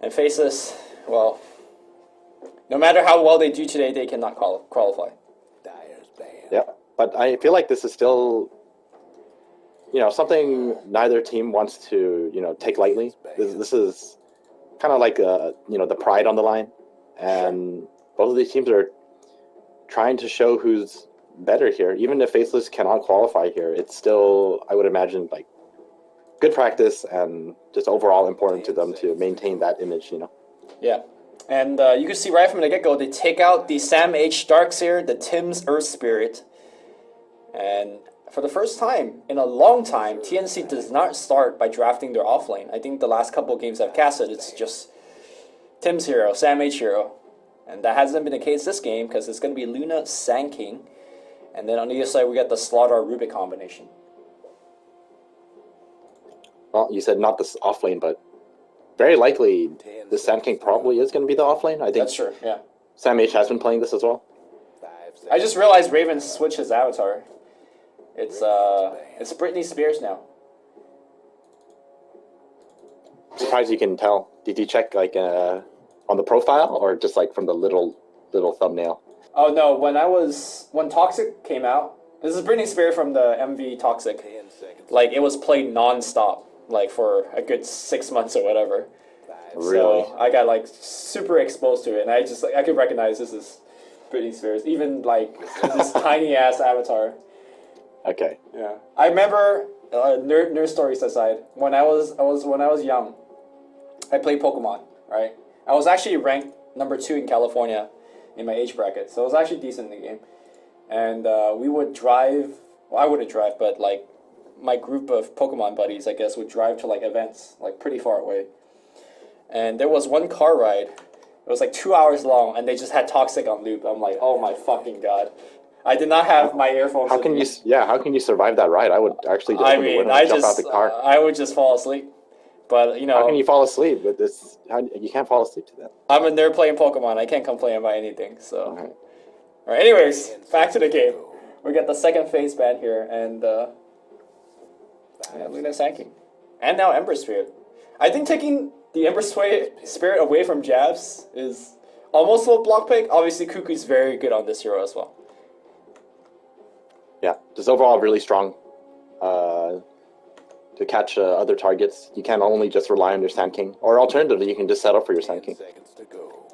And Faceless, well, no matter how well they do today, they cannot qualify. Yeah, but I feel like this is still, something neither team wants to, take lightly. This is kind of like, the pride on the line. And both of these teams are trying to show who's better here. Even if Faceless cannot qualify here, it's still, I would imagine, like, good practice and just overall important to them to maintain that image, Yeah. And you can see right from the get-go, they take out the Sam H. Darkseer, the Tim's Earth Spirit. And for the first time in a long time, TnC does not start by drafting their offlane. I think the last couple of games I've casted, it's just Tim's hero, Sam H. hero. And that hasn't been the case this game because it's going to be Luna, Sand King. And then on the other side, we got the Slaughter Rubik combination. Well, you said not this offlane, but very likely the Sand King probably is going to be the offlane. I think that's true, yeah. Sam H has been playing this as well. I just realized Raven switched his avatar. It's Britney Spears now. Surprised you can tell. Did you check on the profile or just like from the little thumbnail? Oh no, when Toxic came out, this is Britney Spears from the MV Toxic. Like it was played non-stop, like for a good 6 months or whatever. Really? So I got like super exposed to it, and I could recognize this is Britney Spears, even like this tiny ass avatar. Okay. Yeah, I remember nerd stories aside. When I was young, I played Pokemon. Right, I was actually ranked number 2 in California in my age bracket, so it was actually decent in the game. And we would drive. Well, I wouldn't drive, but like my group of Pokemon buddies, I guess, would drive to like events like pretty far away. And there was one car ride. It was like 2 hours long, and they just had Toxic on loop. I'm like, oh my fucking god! I did not have my earphones. How can you survive that ride? I would actually just jump out the car. I would just fall asleep. But how can you fall asleep with this? You can't fall asleep to that. I'm in there playing Pokemon. I can't complain about anything. So, all right. Anyways, back to the game. We got the second phase ban here, and Luna Sand King, and now Ember Spirit. I think taking the Ember Spirit away from Jabs is almost a block pick. Obviously, Kuku's very good on this hero as well. Yeah, just overall really strong to catch other targets. You can't only just rely on your Sand King, or alternatively, you can just settle for your Sand King.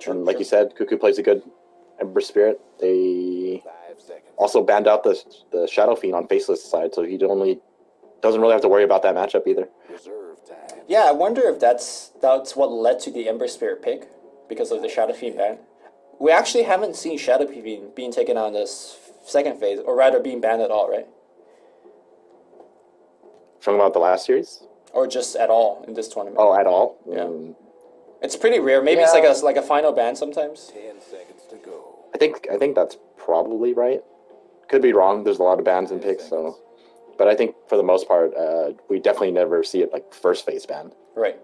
And like you said, Kuku plays a good Ember Spirit. They also banned out the Shadow Fiend on Faceless side, so he doesn't really have to worry about that matchup either. Yeah, I wonder if that's what led to the Ember Spirit pick, because of the Shadow Fiend ban. We actually haven't seen Shadow Fiend being taken on this second phase, or rather being banned at all, right? Talking about the last series? Or just at all in this tournament? Oh, at all? Yeah. It's pretty rare. Maybe it's like a final ban sometimes. 10 seconds to go. I think that's probably right. Could be wrong. There's a lot of bans and picks, so. But I think for the most part, we definitely never see it like first phase ban. Right.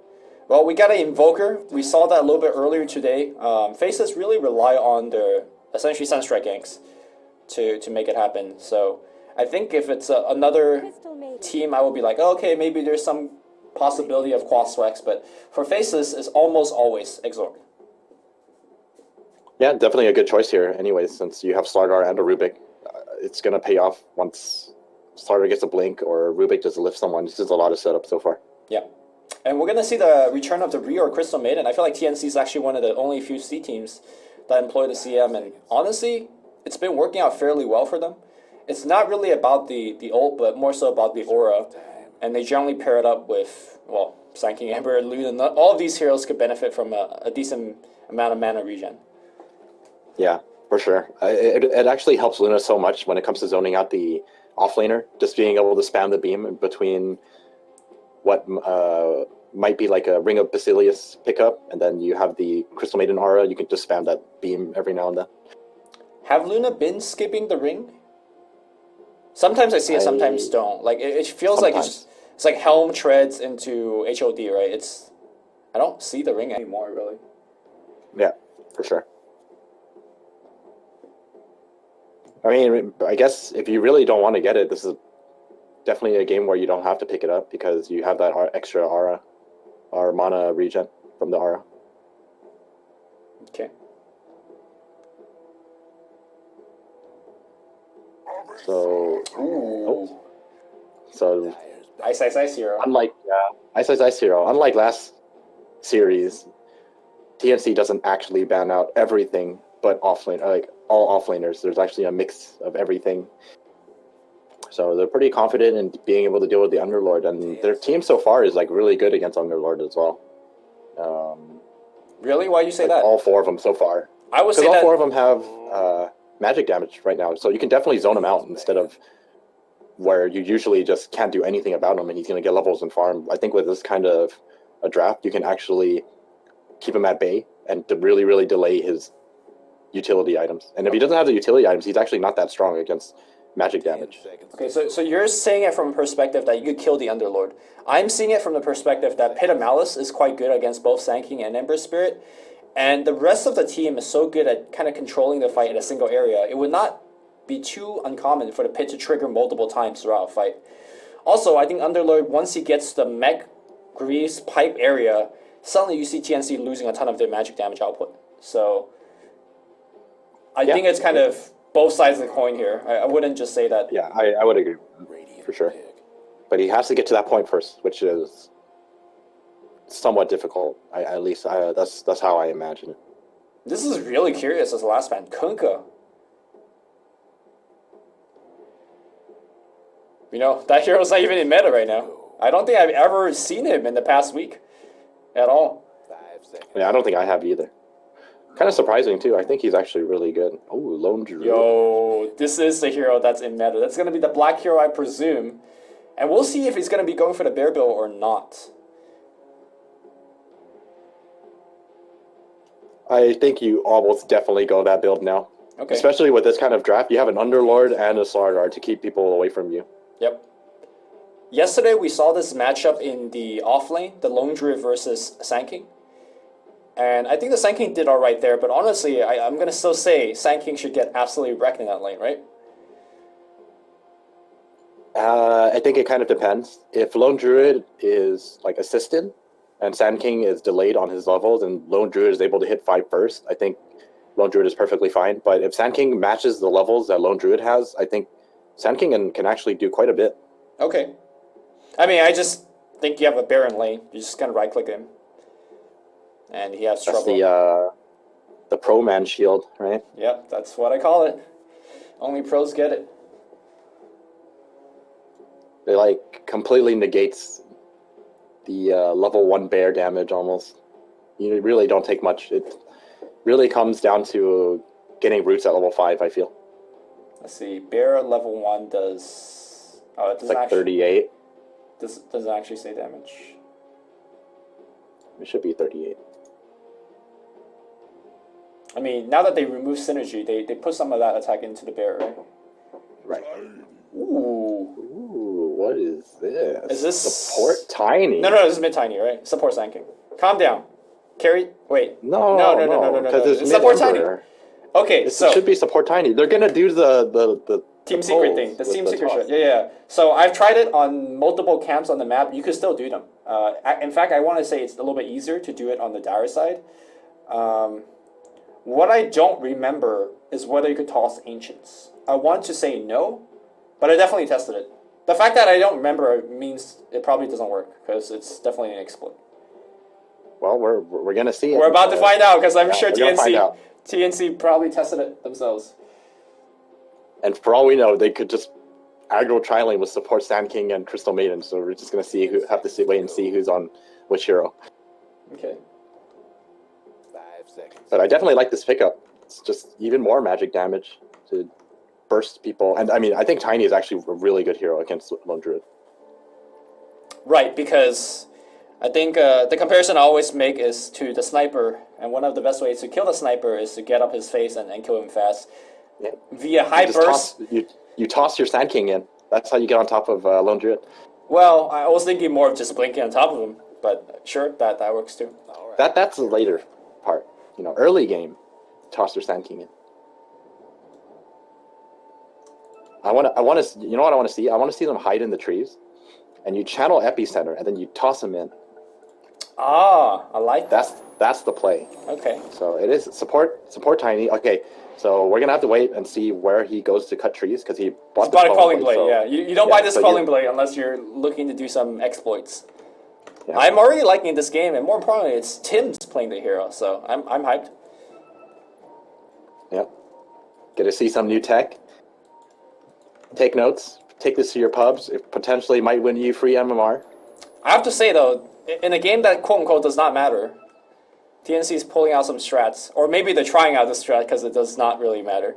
Well, we got an Invoker. We saw that a little bit earlier today. Faceless really rely on their essentially Sunstrike ganks to make it happen. So I think if it's another team, I will be like, oh, okay, maybe there's some possibility of Quas Swex, but for Faceless, it's almost always Exorb. Yeah, definitely a good choice here. Anyways, since you have Slardar and a Rubik, it's gonna pay off once Slardar gets a blink or Rubik just lifts someone. This is a lot of setup so far. Yeah. And we're going to see the return of the Rio or Crystal Maiden. I feel like TnC is actually one of the only few C teams that employ the CM. And honestly, it's been working out fairly well for them. It's not really about the ult, but more so about the aura. And they generally pair it up with, well, Sand King, Ember, and Luna. All of these heroes could benefit from a decent amount of mana regen. Yeah, for sure. It actually helps Luna so much when it comes to zoning out the offlaner, just being able to spam the beam between what might be like a Ring of Basilius pickup, and then you have the Crystal Maiden aura. You can just spam that beam every now and then. Have Luna been skipping the ring? Sometimes I see it, sometimes don't. Like it feels sometimes. like it's like Helm treads into HOD, right? I don't see the ring anymore, really. Yeah, for sure. I mean, I guess if you really don't want to get it, this is definitely a game where you don't have to pick it up because you have that extra aura or mana regen from the aura. Okay. So, Ooh. so Ice Hero. unlike Ice Hero, unlike last series, TnC doesn't actually ban out everything but offlane, like all offlaners. There's actually a mix of everything. So they're pretty confident in being able to deal with the Underlord, and their team so far is like really good against Underlord as well. Really? Why you say that? All four of them so far. I would say Because all that. four of them have magic damage right now, so you can definitely zone him out instead of where you usually just can't do anything about him and he's going to get levels and farm. I think with this kind of a draft, you can actually keep him at bay and to really, really delay his utility items. And if he doesn't have the utility items, he's actually not that strong against magic damage. Okay, so you're saying it from a perspective that you could kill the Underlord. I'm seeing it from the perspective that Pit of Malice is quite good against both Sand King and Ember Spirit, and the rest of the team is so good at kind of controlling the fight in a single area. It would not be too uncommon for the Pit to trigger multiple times throughout a fight. Also, I think Underlord, once he gets to the mech, grease, pipe area, suddenly you see TnC losing a ton of their magic damage output. So I think it's kind of both sides of the coin here. I wouldn't just say that. Yeah, I would agree for sure. But he has to get to that point first, which is somewhat difficult. That's how I imagine it. This is really curious as the last man. Kunkka. You know, that hero's not even in meta right now. I don't think I've ever seen him in the past week at all. Yeah, I don't think I have either. Kind of surprising too. I think he's actually really good. Oh, Lone Druid. Yo, this is the hero that's in meta. That's going to be the black hero, I presume. And we'll see if he's going to be going for the bear bill or not. I think you almost definitely go that build now. Okay. Especially with this kind of draft, you have an Underlord and a Slardar to keep people away from you. Yep. Yesterday we saw this matchup in the off lane, the Lone Druid versus Sand King. And I think the Sand King did alright there, but honestly, I'm going to still say Sand King should get absolutely wrecked in that lane, right? I think it kind of depends. If Lone Druid is like assisted and Sand King is delayed on his levels and Lone Druid is able to hit 5 first, I think Lone Druid is perfectly fine. But if Sand King matches the levels that Lone Druid has, I think Sand King can actually do quite a bit. Okay. I mean, I just think you have a Baron lane. You just kind of right-click him. And he has trouble. That's the pro man shield, right? Yep, that's what I call it. Only pros get it. It like completely negates the level 1 bear damage almost. You really don't take much. It really comes down to getting roots at level 5, I feel. Let's see. Bear level 1 does... Oh, it doesn't It's like actually... 38. Doesn't actually say damage. It should be 38. I mean, now that they remove synergy, they put some of that attack into the bear, right? Right. Ooh. Ooh, what is this? Is this... Support Tiny? No, this is mid-tiny, right? Support Sand King. Calm down. Carry... Wait. No, Because it's support Tiny. Okay, it so... should be Support Tiny. They're gonna do the Team Secret thing. The Team Secret shit. Yeah. So I've tried it on multiple camps on the map. You could still do them. In fact, I want to say it's a little bit easier to do it on the Dire side. What I don't remember is whether you could toss Ancients. I want to say no, but I definitely tested it. The fact that I don't remember means it probably doesn't work, because it's definitely an exploit. Well, we're gonna see it. We're about to find out, because I'm sure TnC probably tested it themselves. And for all we know, they could just aggro tri-lane with support Sand King and Crystal Maiden. So we're just gonna wait and see who's on which hero. Okay. 5 seconds. But I definitely like this pickup. It's just even more magic damage to burst people. And I mean, I think Tiny is actually a really good hero against Lone Druid. Right, because I think the comparison I always make is to the sniper, and one of the best ways to kill the sniper is to get up his face and kill him fast. Yeah. Via high burst. You toss your Sand King in. That's how you get on top of Lone Druid. Well, I was thinking more of just blinking on top of him, but sure, that works too. All right. That's the later part. You know, early game, toss your Sand King in. I want to. You know what I want to see? I want to see them hide in the trees, and you channel Epicenter, and then you toss them in. Ah, I like that. that's the play. Okay. So it is support Tiny. Okay, so we're gonna have to wait and see where he goes to cut trees because he bought It's about a quelling blade. blade, So, yeah. You don't yeah, buy this so quelling blade unless you're looking to do some exploits. Yeah. I'm already liking this game, and more importantly, it's Tim's playing the hero, so I'm hyped. Yep. Get to see some new tech. Take notes. Take this to your pubs. It potentially might win you free MMR. I have to say though, in a game that quote unquote does not matter, TnC is pulling out some strats, or maybe they're trying out the strat because it does not really matter.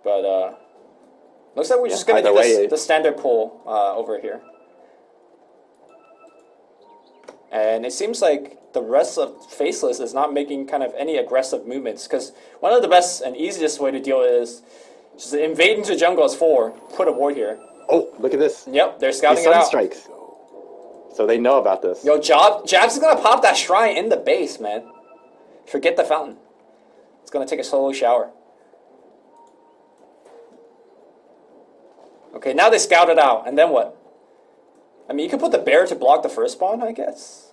But looks like we're just gonna do the standard pull over here. And it seems like the rest of Faceless is not making kind of any aggressive movements, because one of the best and easiest way to deal with it is just invade into jungle as 4, put a ward here. Oh, look at this. Yep, they're scouting These it out. strikes. So they know about this. Yo, Jabs is gonna pop that shrine in the base, man. Forget the fountain. It's gonna take a solo shower. Okay, now they scout it out, and then what? I mean, you could put the bear to block the first spawn, I guess.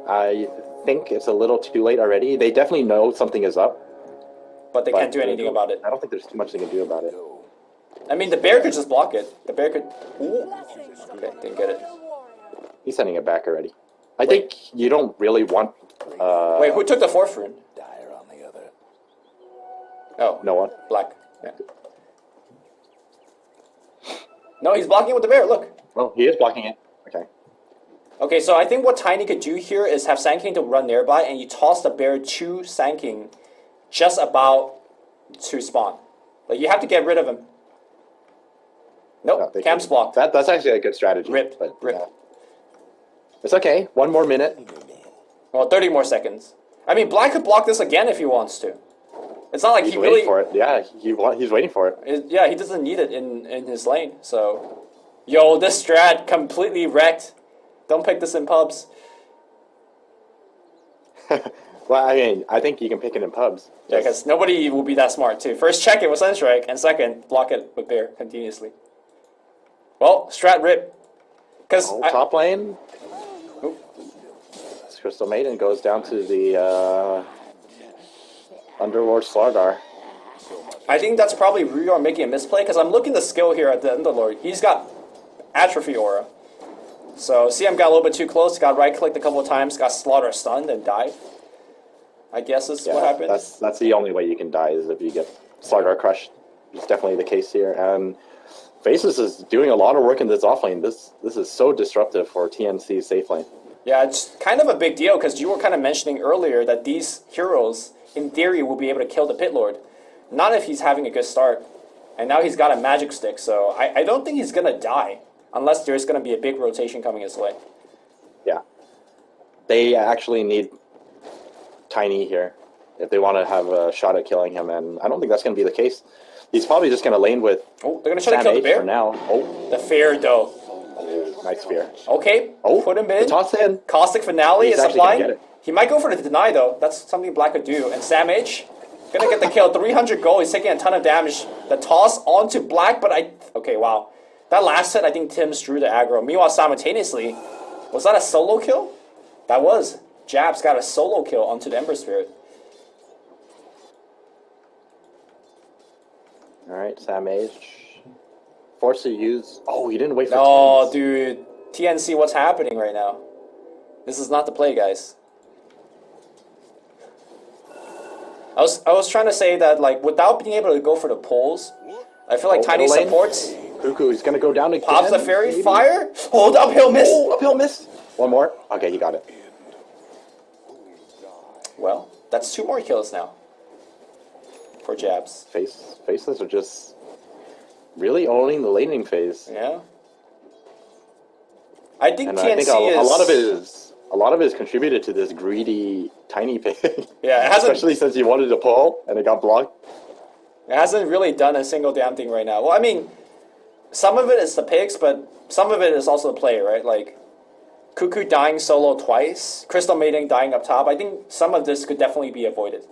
I think it's a little too late already. They definitely know something is up. But they can't do anything about it. I don't think there's too much they can do about it. I mean, the bear could just block it. The bear could... Ooh. Okay, didn't get it. He's sending it back already. I think you don't really want... Wait, who took the 4th rune? Dire on the other. Oh. No one. Black. Yeah. No, he's blocking it with the bear, look. Well, he is blocking it. Okay. Okay, so I think what Tiny could do here is have Sand King to run nearby, and you toss the bear to Sand King just about to spawn. Like, you have to get rid of him. Nope, Cam's blocked. That's actually a good strategy. Ripped. But, Ripped. yeah. It's okay. 1 more minute. Well, 30 more seconds. I mean, Black could block this again if he wants to. It's not like He's he waiting really... for it. Yeah, he's waiting for it. Yeah, he doesn't need it in his lane, so... Yo, this strat completely wrecked. Don't pick this in pubs. Well, I mean, I think you can pick it in pubs. Yeah, because nobody will be that smart, too. First, check it with Sunstrike, and second, block it with Bear continuously. Well, strat rip. Because top lane. This Crystal Maiden goes down to the Underlord Slardar. I think that's probably Ruyor making a misplay, because I'm looking the skill here at the Underlord. He's got Atrophy Aura. So, CM got a little bit too close, got right-clicked a couple of times, got Slaughter stunned, and died. I guess is what happened. That's the only way you can die is if you get Slardar crushed. It's definitely the case here. And Faceless is doing a lot of work in this offlane. This is so disruptive for TnC's safe lane. Yeah, it's kind of a big deal, because you were kind of mentioning earlier that these heroes, in theory, will be able to kill the Pit Lord. Not if he's having a good start. And now he's got a magic stick, so I don't think he's going to die, unless there's going to be a big rotation coming his way. Yeah. They actually need Tiny here if they want to have a shot at killing him, and I don't think that's going to be the case. He's probably just going to lane with Oh, they're going to try to kill the bear? for now. Oh, The fear, though. nice fear. Okay, put him in. Toss in. Caustic Finale He's is actually gonna applying. get it. He might go for the deny, though. That's something Black could do. And Sam H, gonna get the kill. 300 gold. He's taking a ton of damage. The toss onto Black, but okay, wow. That last hit, I think Tim drew the aggro. Meanwhile, simultaneously, was that a solo kill? That was. Jabs got a solo kill onto the Ember Spirit. Alright, Sam H. Forced to use... Oh, he didn't wait for Oh, TnC. dude. TnC, what's happening right now? This is not the play, guys. I was trying to say that, like, without being able to go for the pulls, I feel like Tiny middle lane. supports... Cuckoo is going to go down again. Pops the fairy, maybe? fire, hold uphill miss. Oh, uphill miss. One more. Okay, he got it. Well, that's 2 more kills now for Jabs. Faceless are just really owning the laning phase. Yeah. I think And TnC I think is a lot of it is contributed to this greedy Tiny pick. Yeah, it hasn't. Especially since he wanted to pull and it got blocked. It hasn't really done a single damn thing right now. Well, I mean, some of it is the picks, but some of it is also the play, right? Like Cuckoo dying solo twice, Crystal Maiden dying up top. I think some of this could definitely be avoided.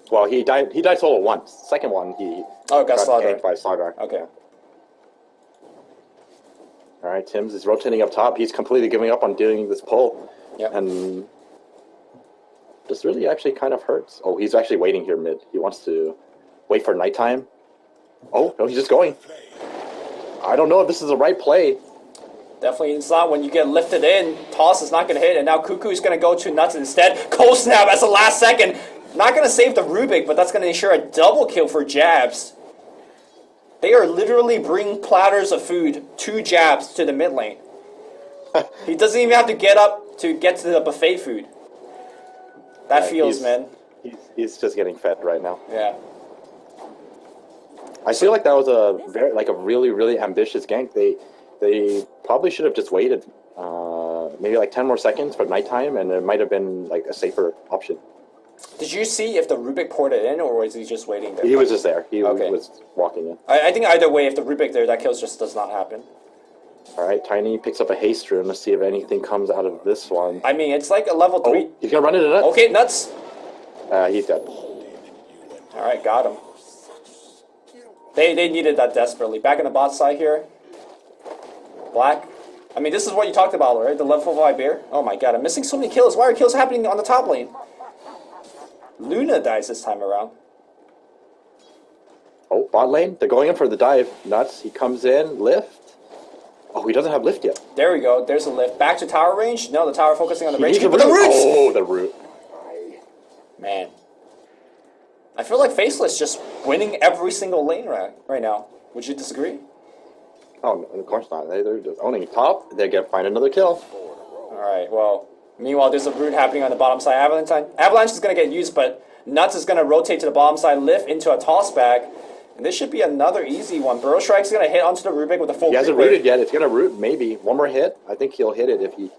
Well, he died solo once. Second one, he Got slaughtered. ganked by Slardar. Okay. All right, Tim's is rotating up top. He's completely giving up on doing this pull. Yep. And this really actually kind of hurts. Oh, he's actually waiting here mid. He wants to wait for nighttime. Oh, no, he's just going. I don't know if this is the right play. Definitely it's not. When you get lifted in, toss is not going to hit, and now Cuckoo is going to go to nuts instead. Cold snap as the last second. Not going to save the Rubik, but that's going to ensure a double kill for Jabs. They are literally bringing platters of food to Jabs to the mid lane. He doesn't even have to get up to get to the buffet food. That feels, man. He's just getting fed right now. Yeah. I feel like that was a really, really ambitious gank. They probably should have just waited maybe like 10 more seconds for nighttime, and it might have been like a safer option. Did you see if the Rubik poured it in, or was he just waiting there? He was just there. He Okay. was walking in. I think either way, if the Rubik there, that kill just does not happen. All right, Tiny picks up a haste rune. Let's see if anything comes out of this one. I mean, it's like a level 3. Oh, he's gonna run into nuts. Okay, nuts. He's dead. All right, got him. They needed that desperately. Back in the bot side here. Black. I mean, this is what you talked about, right? The level 5 bear. Oh my god, I'm missing so many kills. Why are kills happening on the top lane? Luna dies this time around. Oh, bot lane. They're going in for the dive. Nuts. He comes in. Lift. Oh, he doesn't have lift yet. There we go. There's a lift. Back to tower range. No, the tower focusing on the He range. needs But the roots! Oh, the root. Man. I feel like Faceless just winning every single lane right now. Would you disagree? Oh, no, of course not. They're just owning top. They're gonna find another kill. Alright, well, meanwhile, there's a root happening on the bottom side. Avalanche is going to get used, but Nuts is going to rotate to the bottom side, lift into a toss back. And this should be another easy one. Burrow Strike's going to hit onto the Rubik with a full He hasn't creep wave. rooted yet. It's gonna root, maybe. One more hit. I think he'll hit it if he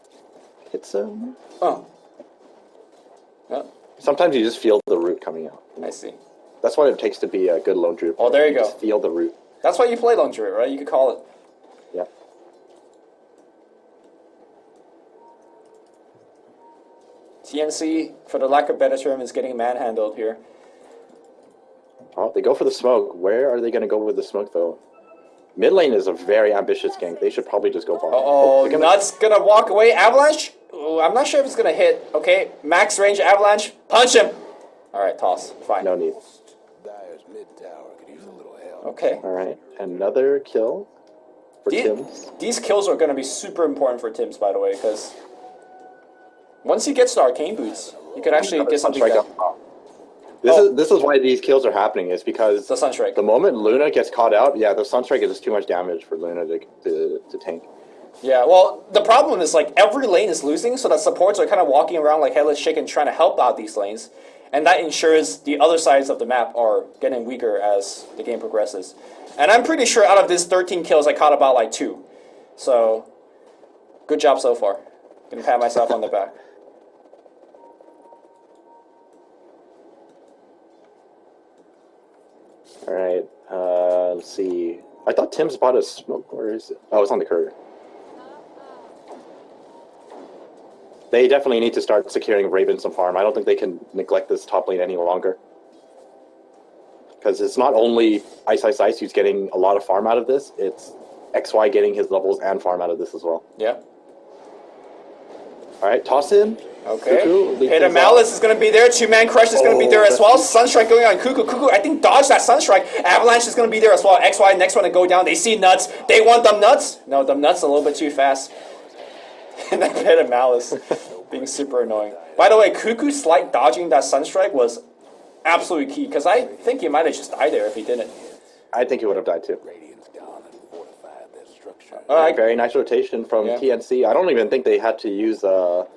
hits him. Oh. Yeah, Sometimes you just feel the root coming out. I see. That's what it takes to be a good lone druid. Oh, there you go. Just feel the root. That's why you play Lone Druid, right? You could call it. Yeah. TnC, for the lack of better term, is getting manhandled here. Oh, they go for the smoke. Where are they going to go with the smoke, though? Mid lane is a very ambitious gank. They should probably just go bottom. Oh, Nuts gonna walk away. Avalanche? Ooh, I'm not sure if it's gonna hit. Okay, max range Avalanche. Punch him. All right, toss. Fine. No need. Dyer's mid tower could use a little help. Okay. All right, another kill for Tim's. These kills are gonna be super important for Tim's, by the way, because once he gets the arcane boots, he could actually get something Sunstrike done. up top. This is why these kills are happening, is because The Sunstrike. the moment Luna gets caught out, yeah, the Sunstrike is just too much damage for Luna to tank. Yeah, well, the problem is, like, every lane is losing, so that supports are kind of walking around like headless chicken trying to help out these lanes. And that ensures the other sides of the map are getting weaker as the game progresses. And I'm pretty sure out of this 13 kills, I caught about, like, 2. So, good job so far. Gonna pat myself on the back. All right, let's see. I thought Tim's bought a smoke. Where is it? Oh, it's on the courier. They definitely need to start securing Raven some farm. I don't think they can neglect this top lane any longer. Because it's not only Ice who's getting a lot of farm out of this, it's XY getting his levels and farm out of this as well. Yeah. All right, toss in. Okay. Cuckoo, lead Hit a things Malice off. is going to be there. 2-man Crush is going to be there as well. Sunstrike going on Cuckoo. Cuckoo, I think, dodge that Sunstrike. Avalanche is going to be there as well. XY, next one to go down. They see Nuts. They want them Nuts. No, them Nuts a little bit too fast. And then hit a Malice. Being super annoying. By the way, Cuckoo's slight dodging that Sunstrike was absolutely key. Because I think he might have just died there if he didn't. I think he would have died too. Radiant's gone and fortified their structure. Very nice rotation from Yeah. TnC. I don't even think they had to use the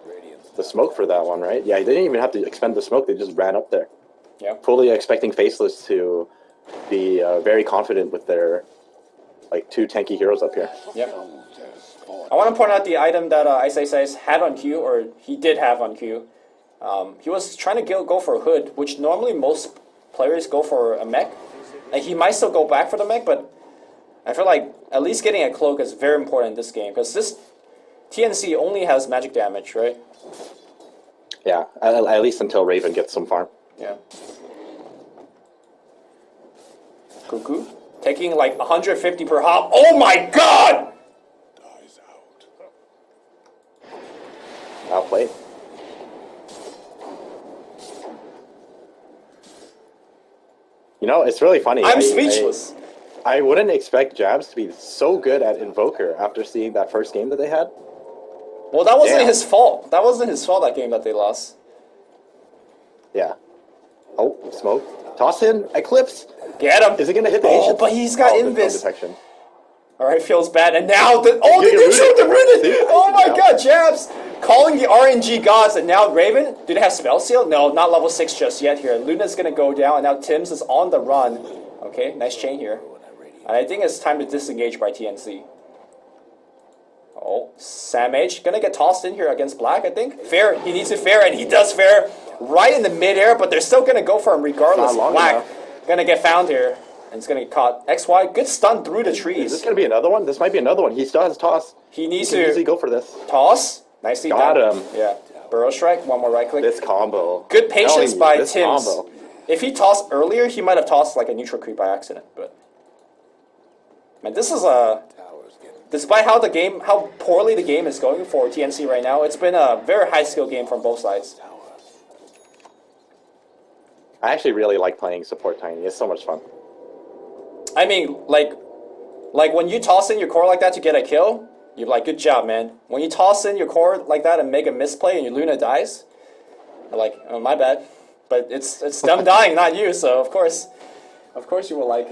smoke for that one, right? Yeah, they didn't even have to expend the smoke. They just ran up there. Yeah. Fully expecting Faceless to be very confident with their like 2 tanky heroes up here. Yep. I want to point out the item that Ice had on Q, or he did have on Q. He was trying to go for a hood, which normally most players go for a mech. And he might still go back for the mech, but I feel like at least getting a cloak is very important in this game, because this TnC only has magic damage, right? Yeah, at least until Raven gets some farm. Yeah. Cuckoo taking like 150 per hop. Oh my god! outplayed. You know, it's really funny. I'm speechless. I wouldn't expect Jabs to be so good at Invoker after seeing that first game that they had. Well, that wasn't Damn. his fault. That wasn't his fault, that game that they lost. Yeah. Oh, smoke. Toss in. Eclipse. Get him. Is he going to hit the Oh, Ancient? but he's got there's no Invis. detection. Alright, feels bad. And now, the You neutral, the rooted. Rooted! See? Oh my Yeah. god, Jabs! Calling the RNG gods, and now Raven, do they have Spell Seal? No, not level 6 just yet here. Luna's gonna go down, and now Tim's is on the run. Okay, nice chain here. And I think it's time to disengage by TnC. Oh, Samage gonna get tossed in here against Black, I think. Fair, he needs to fair, and he does fair right in the midair, but they're still gonna go for him regardless. Not long Black enough. gonna get found here, and it's gonna get caught. XY, good stun through the Is this trees. going to be another one? This might be another one. He still has toss. He needs He can easily to go for this. toss. Nicely Got done. him. Yeah. Burrow strike, one more right click. This combo. Good patience Telling you, by this Tim's. combo. If he tossed earlier, he might have tossed like a neutral creep by accident, but man, this is a Towers getting despite how poorly the game is going for TnC right now, it's been a very high skill game from both sides. tower. I actually really like playing support Tiny. It's so much fun. I mean, like when you toss in your core like that to get a kill, you're like, good job, man. When you toss in your core like that and make a misplay and your Luna dies, you're like, oh, my bad. But it's them dying, not you. So of course you will like.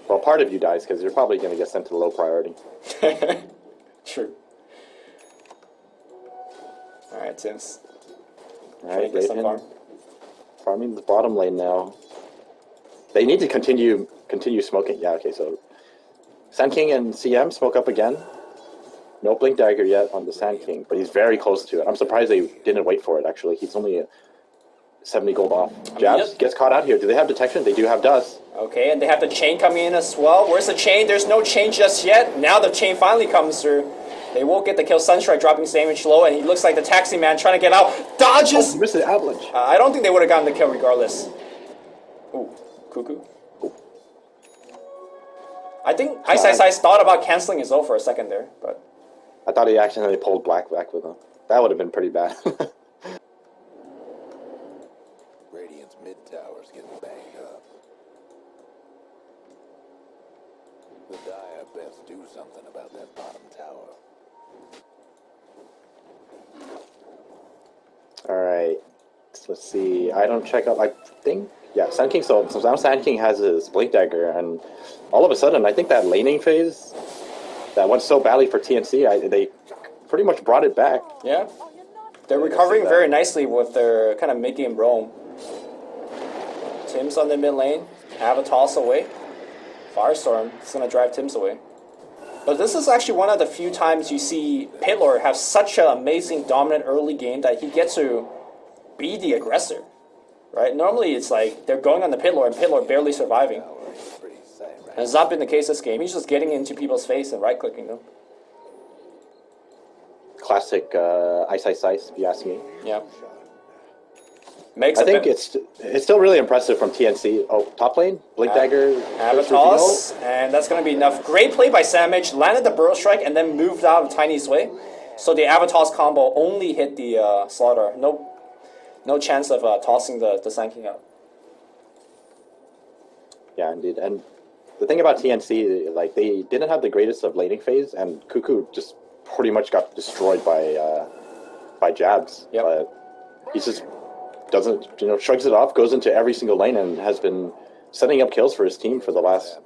Well, part of you dies because you're probably going to get sent to low priority. True. All right, Tim's. All right, Get some Raven. farm. Farming the bottom lane now. They need to continue smoking. Yeah, okay, so Sand King and CM smoke up again. No Blink Dagger yet on the Sand King, but he's very close to it. I'm surprised they didn't wait for it, actually. He's only 70 gold off. Jabs yep. gets caught out here. Do they have detection? They do have dust. Okay, and they have the chain coming in as well. Where's the chain? There's no chain just yet. Now the chain finally comes through. They will get the kill. Sunstrike dropping damage low, and he looks like the taxi man trying to get out. Dodges! Oh, missed the avalanche. I don't think they would have gotten the kill regardless. Ooh, Cuckoo. I think Ice thought about canceling his ult for a second there, but I thought he accidentally pulled Black back with him. That would have been pretty bad. Radiant's mid tower's getting banged up. The Dire best do something about that bottom tower. Alright, let's see. I don't check out, I think, yeah, Sand King, so now Sand King has his Blink Dagger, and all of a sudden, I think that laning phase that went so badly for TnC, they pretty much brought it back. yeah. They're recovering very nicely with their kind of mid-game roam. Tim's on the mid lane. Have a toss away. Firestorm is going to drive Tim's away. But this is actually one of the few times you see Pitlor have such an amazing dominant early game that he gets to be the aggressor. Right? Normally it's like they're going on the Pitlor and Pitlor barely surviving. Tower is pretty safe, right? And it's not been the case this game. He's just getting into people's face and right-clicking them. Classic Ice, if you ask me. Yeah. Makes I a think bit. it's still really impressive from TnC. Oh, top lane, Blink Dagger. Have a first reveal. toss, and that's going to be enough. Great play by Samage, landed the Burrow Strike, and then moved out of Tiny's way. So the Avatos combo only hit the Slaughter. No chance of tossing the Sand King out. Yeah, indeed. And the thing about TnC, like, they didn't have the greatest of laning phase, and Cuckoo just pretty much got destroyed by Jabs. Yep. But he just doesn't, shrugs it off, goes into every single lane, and has been setting up kills for his team for the last,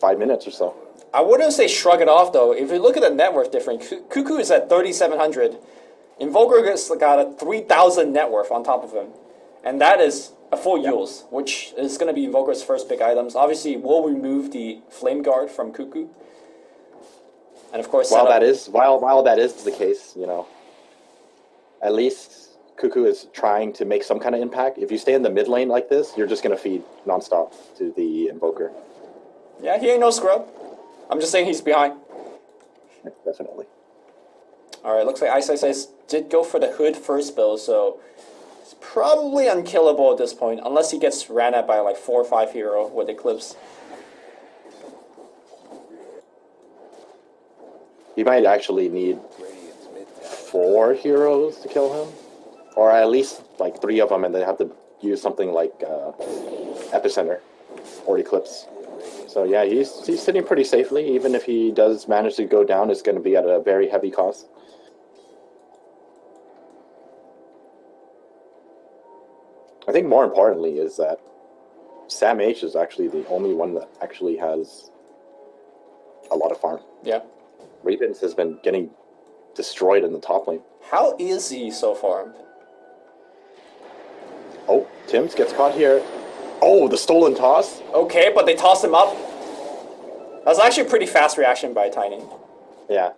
5 minutes or so. I wouldn't say shrug it off, though. If you look at the net worth difference, Cuckoo is at 3,700. Invoker got a 3,000 net worth on top of him. And that is a full Yules, which is going to be Invoker's first big items. Obviously, we'll remove the Flame Guard from Cuckoo. And of course, While that is the case, at least Cuckoo is trying to make some kind of impact. If you stay in the mid lane like this, you're just going to feed nonstop to the Invoker. Yeah, he ain't no scrub. I'm just saying he's behind. Definitely. Alright, looks like Ice did go for the Hood first build, so it's probably unkillable at this point, unless he gets ran at by 4 or 5 hero with Eclipse. He might actually need Radiant's mid tower. 4 heroes to kill him, or at least like 3 of them, and they have to use something like Epicenter or Eclipse. So yeah, he's sitting pretty safely. Even if he does manage to go down, it's going to be at a very heavy cost. I think more importantly is that Sam H is actually the only one that actually has a lot of farm. Yeah. Ravens has been getting destroyed in the top lane. How is he so far? Oh, Tim's gets caught here. Oh, the stolen toss. Okay, but they tossed him up. That was actually a pretty fast reaction by Tiny. Yeah.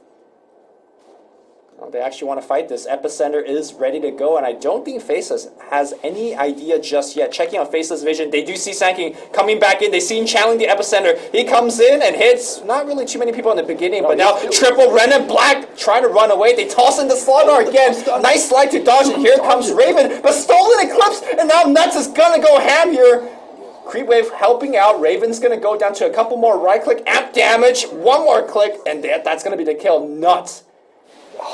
Oh, they actually want to fight this. Epicenter is ready to go, and I don't think Faceless has any idea just yet. Checking on Faceless vision, they do see Sanking coming back in. They see him channeling the Epicenter. He comes in and hits not really too many people in the beginning, but now triple Ren and Black trying to run away. They toss in the Slaughter again. Nice slide to dodge, and here comes Raven, but stolen Eclipse, and now Nuts is gonna go ham here. Creep Wave helping out. Raven's gonna go down to a couple more right click, amp damage, one more click, and that's gonna be the kill. Nuts.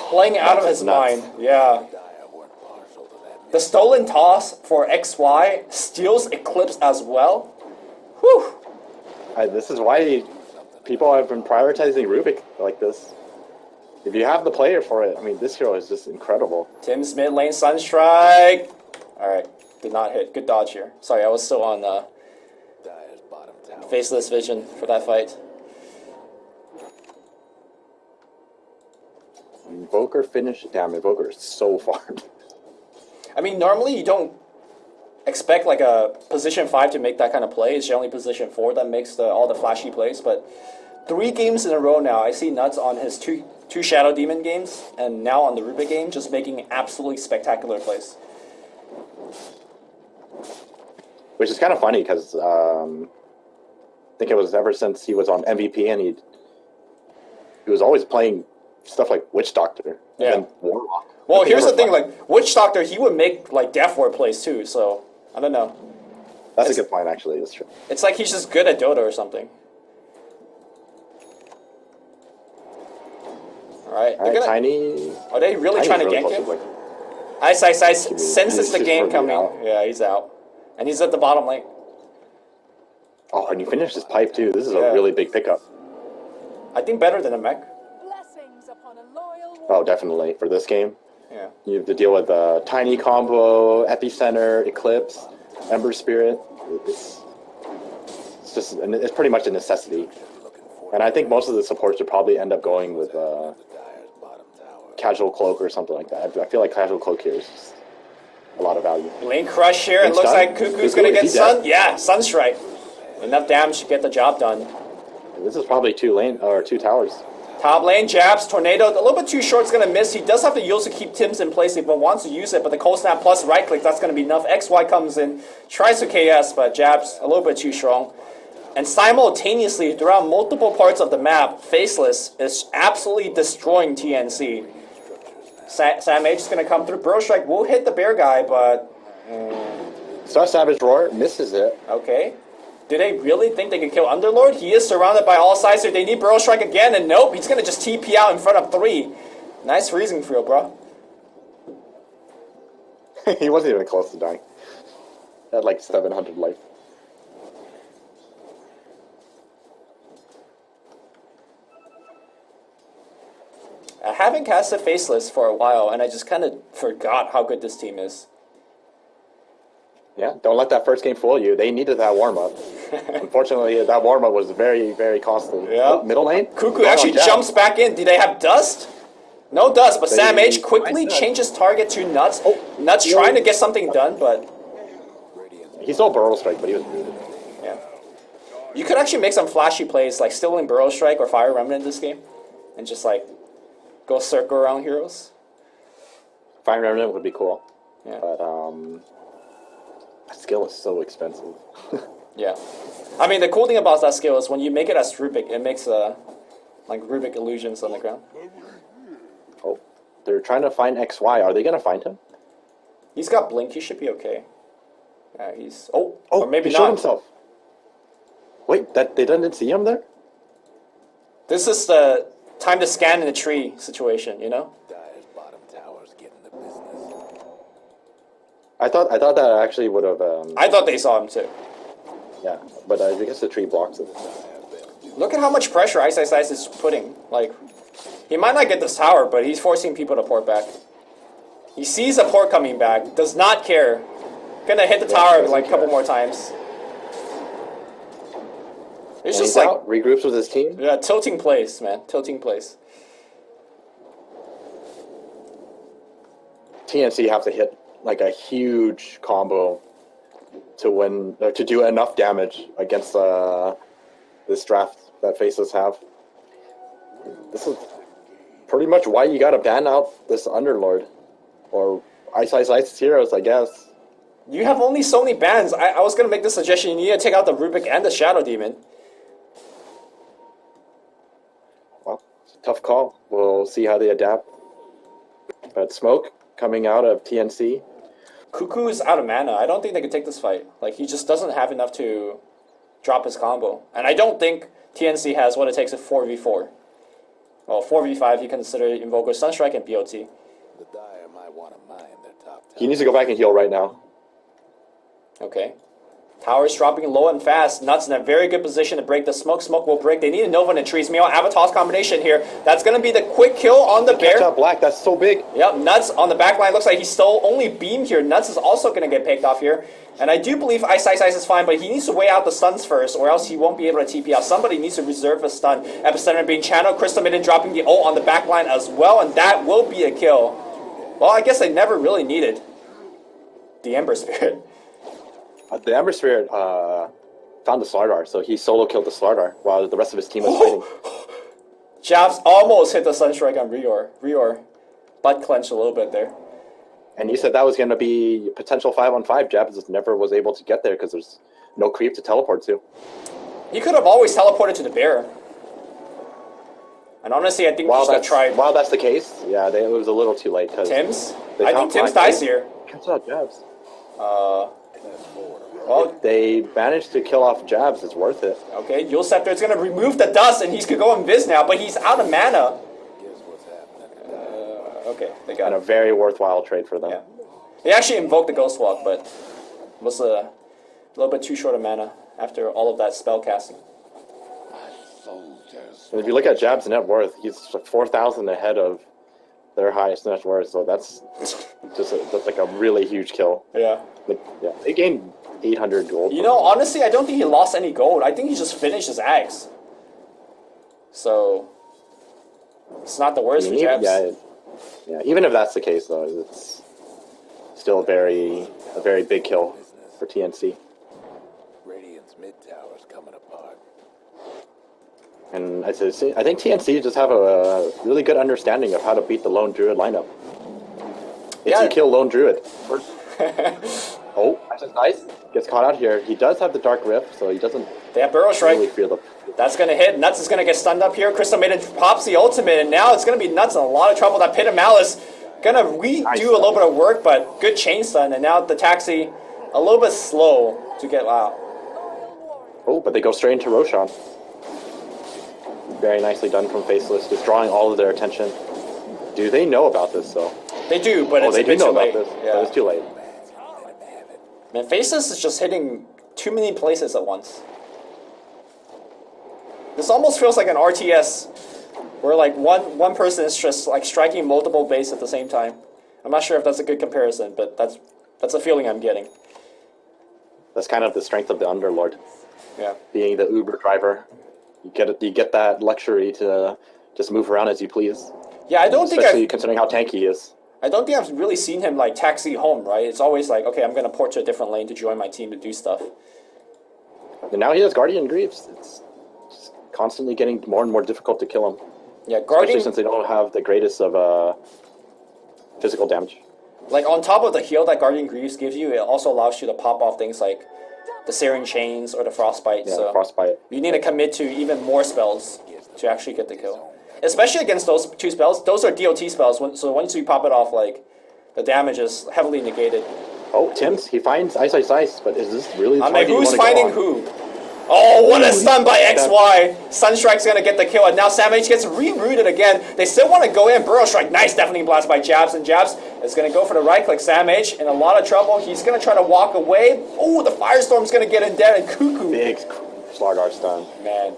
Playing out of his mind. Yeah. The stolen toss for XY steals Eclipse as well. Whew. This is why people have been prioritizing Rubik like this. If you have the player for it, I mean, this hero is just incredible. Tim's mid lane Sunstrike. Alright, did not hit. Good dodge here. Sorry, I was still on Faceless vision for that fight. Invoker finish. Damn, Invoker is so farmed. I mean, normally you don't expect like a position 5 to make that kind of play. It's generally position 4 that makes all the flashy plays. But 3 games in a row now, I see Nuts on his two Shadow Demon games, and now on the Rubik game, just making absolutely spectacular plays. Which is kind of funny because I think it was ever since he was on MVP, and he was always playing stuff like Witch Doctor. Yeah. And Warlock. Well, here's the thing, like, Witch Doctor, he would make, like, Death Ward plays, too, so, I don't know. That's a good point, actually, that's true. It's like he's just good at Dota or something. Alright, Tiny... Are they really trying to gank him? Ice senses the game coming. Yeah, he's out. And he's at the bottom lane. Oh, and you finished his pipe, too. This is a really big pickup. I think better than a mech. Oh, definitely, for this game. Yeah. You have to deal with Tiny combo, Epicenter, Eclipse, Ember Spirit. It's pretty much a necessity. And I think most of the supports would probably end up going with Casual Cloak or something like that. I feel like Casual Cloak here is just a lot of value. Lane Crush here, it looks like Cuckoo's going to get Sun. Yeah, Sunstrike. Enough damage to get the job done. This is probably 2 towers. Top lane, jabs, tornado, a little bit too short, it's going to miss. He does have the yields to keep Tim's in place if he wants to use it, but the cold snap plus right click, that's going to be enough. XY comes in, tries to KS, but jabs a little bit too strong. And simultaneously, throughout multiple parts of the map, Faceless is absolutely destroying TnC. Sam H is going to come through. Burrow Strike will hit the bear guy, but... Star Savage Roar misses it. Okay. Do they really think they can kill Underlord? He is surrounded by all sides, so they need Burrow Strike again, and nope, he's going to just TP out in front of 3. Nice freezing field, bro. He wasn't even close to dying. He had like 700 life. I haven't casted Faceless for a while, and I just kind of forgot how good this team is. Yeah, don't let that first game fool you. They needed that warm-up. Unfortunately, that warm-up was very, very costly. Yeah. Middle lane? Cuckoo actually jumps back in. Do they have dust? No dust, but Sam H quickly changes target to Nuts. Nuts trying to get something done, but... He stole Burrow Strike, but he was muted. Yeah. You could actually make some flashy plays, like stealing Burrow Strike or Fire Remnant in this game, and just, like, go circle around heroes. Fire Remnant would be cool. Yeah. But, that skill is so expensive. Yeah. I mean, the cool thing about that skill is when you make it as Rubik, it makes, like, Rubik illusions on the ground. Oh, they're trying to find XY. Are they going to find him? He's got Blink. He should be okay. He's... Oh, or maybe he not. showed himself. Wait, they didn't see him there? This is the time to scan in the tree situation, you know? I thought that actually would have. I thought they saw him too. Yeah, but I guess the tree blocks it. Look at how much pressure Ice Ice Ice is putting. Like, he might not get this tower, but he's forcing people to port back. He sees a port coming back, does not care. Gonna hit the tower like a couple more times. It's just like out, regroups with his team. Yeah, tilting plays, man. Tilting plays. TnC have to hit like a huge combo to win, to do enough damage against this draft that Faceless have. This is pretty much why you gotta ban out this Underlord. Or Ice Ice Ice Heroes, I guess. You have only so many bans. I was gonna make the suggestion you need to take out the Rubik and the Shadow Demon. Well, it's a tough call. We'll see how they adapt. But Smoke coming out of TnC. Cuckoo is out of mana. I don't think they can take this fight. Like, he just doesn't have enough to drop his combo. And I don't think TnC has what it takes at 4v4. Well, 4v5 you consider Invoker, Sunstrike, and BOT. The Dire might want to mine their top tower. He needs to go back and heal right now. Okay. Tower's dropping low and fast. Nuts in a very good position to break the smoke. Smoke will break. They need a Nova and a Trees. Meanwhile, Avatar's combination here. That's going to be the quick kill on the bear. Catch up Black, that's so big. Yep, Nuts on the back line. Looks like he stole only Beam here. Nuts is also going to get picked off here. And I do believe Ice Ice Ice is fine, but he needs to weigh out the stuns first, or else he won't be able to TP out. Somebody needs to reserve a stun. Epicenter being channeled. Crystal Midden dropping the ult on the back line as well, and that will be a kill. Well, I guess they never really needed the Ember Spirit. The Ember Spirit found the Slardar, so he solo killed the Slardar while the rest of his team was fighting. Jabs almost hit the Sunstrike on Rior. Rior butt clenched a little bit there. And you said that was going to be potential 5-on-5. Jabs just never was able to get there because there's no creep to teleport to. He could have always teleported to the bear. And honestly, I think he should have tried. While that's the case, yeah, it was a little too late. Tim's? I think Tim's dies here. Cancel out Jabs. Well, they managed to kill off Jabs. It's worth it. Okay, Yule Scepter is going to remove the dust, and he's going to go invis now, but he's out of mana. Guess what's happening? Okay, they got And it. a very worthwhile trade for them. Yeah. They actually invoked the Ghost Walk, but was a little bit too short of mana after all of that spell casting. My soldiers. And if you look at Jabs' net worth, he's 4,000 ahead of their highest net worth, so that's that's like a really huge kill. Yeah. Like, yeah, they gained 800 gold. You know, honestly, I don't think he lost any gold. I think he just finished his axe. So, it's not the worst for Jabs. Yeah, even if that's the case, though, it's still a very big kill for TnC. Radiant's mid tower's coming apart. And I think TnC just have a really good understanding of how to beat the Lone Druid lineup. If you kill Lone Druid first. Oh, that's nice. Gets caught out here. He does have the Dark Rift, so he doesn't They have Burrow Strike. really feel the... That's going to hit. Nuts is going to get stunned up here. Crystal Maiden pops the ultimate, and now it's going to be Nuts in a lot of trouble. That Pit of Malice going to redo a little bit of work, but good chain stun. And now the Taxi a little bit slow to get out. Oh, but they go straight into Roshan. Very nicely done from Faceless, just drawing all of their attention. Do they know about this, though? They do, but it's they a bit do know too late. about this, Yeah. but it's too late. Man, Faceless is just hitting too many places at once. This almost feels like an RTS, where like one person is just like striking multiple bases at the same time. I'm not sure if that's a good comparison, but that's a feeling I'm getting. That's kind of the strength of the Underlord. Yeah. Being the Uber driver, you get that luxury to just move around as you please. Yeah, I don't Especially think considering how tanky he is. I don't think I've really seen him like taxi home, right? It's always like, okay, I'm gonna port to a different lane to join my team to do stuff. And now he has Guardian Greaves. It's just constantly getting more and more difficult to kill him. Yeah, Guardian, Especially since they don't have the greatest of physical damage. like on top of the heal that Guardian Greaves gives you, it also allows you to pop off things like the Searing Chains or the Frostbite. Yeah, so Frostbite. you need to commit to even more spells to actually get the kill. Especially against those two spells. Those are DOT spells, so once you pop it off, like, the damage is heavily negated. Oh, Tim's, he finds Ice Ice Ice, but is this really the I mean, target you who's wanna go finding on? who? Oh, what a stun by XY. Sunstrike's going to get the kill, and now Sam H gets re-rooted again. They still want to go in. Burrow Strike, nice, definitely blast by Jabs, and Jabs is going to go for the right click. Sam H in a lot of trouble. He's going to try to walk away. Oh, the Firestorm's going to get in there, and Cuckoo. Big Slardar stun. Man,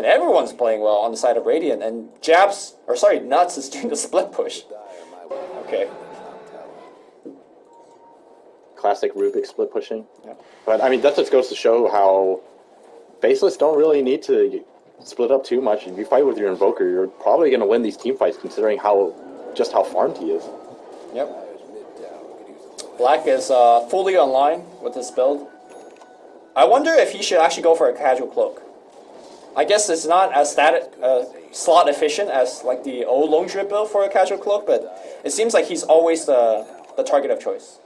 everyone's playing well on the side of Radiant, and Nuts is doing the split push. Okay. Classic Rubik split pushing. Yeah. But I mean, that just goes to show how Faceless don't really need to split up too much. If you fight with your Invoker, you're probably going to win these team fights considering how farmed he is. Yep. Black is fully online with his build. I wonder if he should actually go for a casual cloak. I guess it's not as slot efficient as like the old Lone Drip build for a casual cloak, but it seems like he's always the target of choice.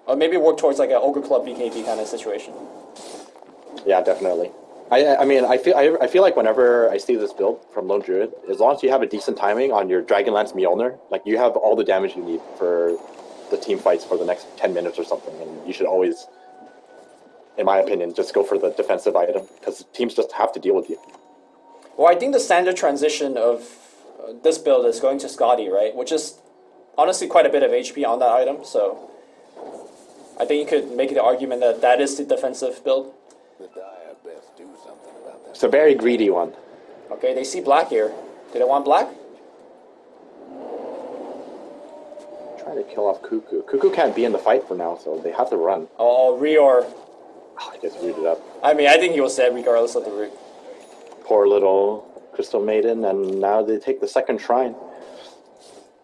Or maybe work towards like an Ogre Club BKB kind of situation. Yeah, definitely. I mean, I feel like whenever I see this build from Lone Druid, as long as you have a decent timing on your Dragonlance Mjolnir, like you have all the damage you need for the team fights for the next 10 minutes or something, and you should always, in my opinion, just go for the defensive item, because teams just have to deal with you. Well, I think the standard transition of this build is going to Scotty, right? Which is honestly quite a bit of HP on that item, so I think you could make the argument that that is the defensive build. The Dire best do something about that. It's a very greedy one. Okay, they see black here. Do they want black? Trying to kill off Cuckoo. Cuckoo can't be in the fight for now, so they have to run. Oh, Rior. Oh, he gets rooted up. I mean, I think he was dead regardless of the root. Poor little Crystal Maiden, and now they take the second shrine.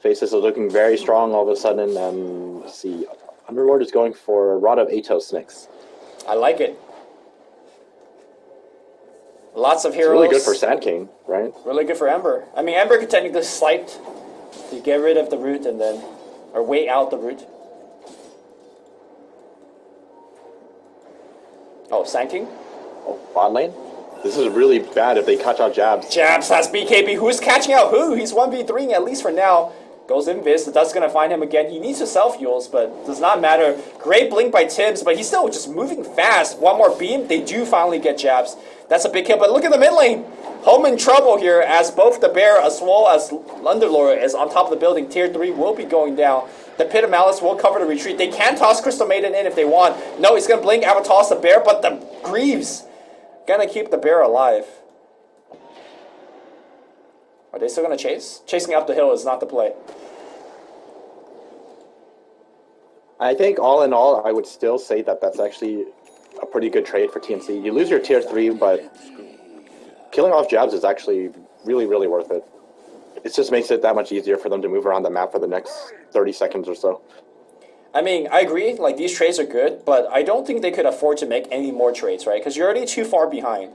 Faces are looking very strong all of a sudden, and let's see. Underlord is going for Rod of Atos next. I like it. Lots of heroes. It's really good for Sand King, right? Really good for Ember. I mean, Ember could technically slipe to get rid of the root and then, or wait out the root. Oh, Sand King? Oh, bot lane? This is really bad if they catch out Jabs. Jabs has BKB. Who's catching out who? He's 1v3ing at least for now. Goes Invis. That's going to find him again. He needs to self-heals, but does not matter. Great blink by Tibbs, but he's still just moving fast. One more beam. They do finally get Jabs. That's a big kill, but look at the mid lane. Home in trouble here as both the Bear as well as Underlord is on top of the building. Tier 3 will be going down. The Pit of Malice will cover the retreat. They can toss Crystal Maiden in if they want. No, he's going to blink, toss the Bear, but the Greaves going to keep the Bear alive. Are they still going to chase? Chasing up the hill is not the play. I think all in all, I would still say that that's actually a pretty good trade for TnC. You lose your tier 3, but killing off Jabs is actually really, really worth it. It just makes it that much easier for them to move around the map for the next 30 seconds or so. I mean, I agree, like these trades are good, but I don't think they could afford to make any more trades, right? Because you're already too far behind.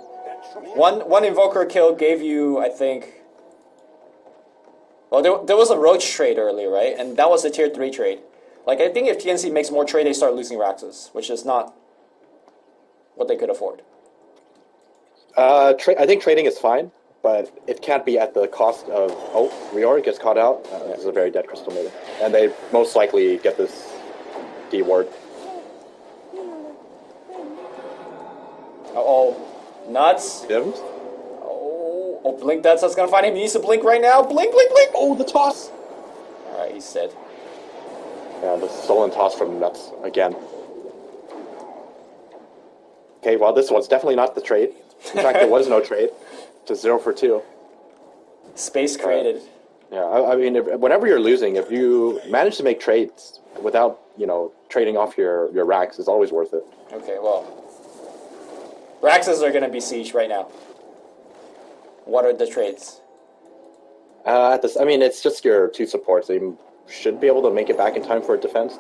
One Invoker kill gave you, I think... Well, there was a Roach trade earlier, right? And that was a tier 3 trade. Like, I think if TnC makes more trade, they start losing Raxus, which is not what they could afford. I think trading is fine, but it can't be at the cost of... Oh, Rior gets caught out. This is a very dead Crystal Maiden. And they most likely get this D-ward. Uh-oh. Nuts. Dims? Oh, blink, that's going to find him. He needs to blink right now. Blink, blink, blink. Oh, the toss! Alright, he's dead. Yeah, the stolen toss from Nuts again. Okay, well, this one's definitely not the trade. In fact, there was no trade. Just 0 for 2. Space created. Yeah, I mean, whenever you're losing, if you manage to make trades without, trading off your racks, is always worth it. Okay, well. Raxes are going to be siege right now. What are the trades? I mean, it's just your 2 supports. They should be able to make it back in time for a defense.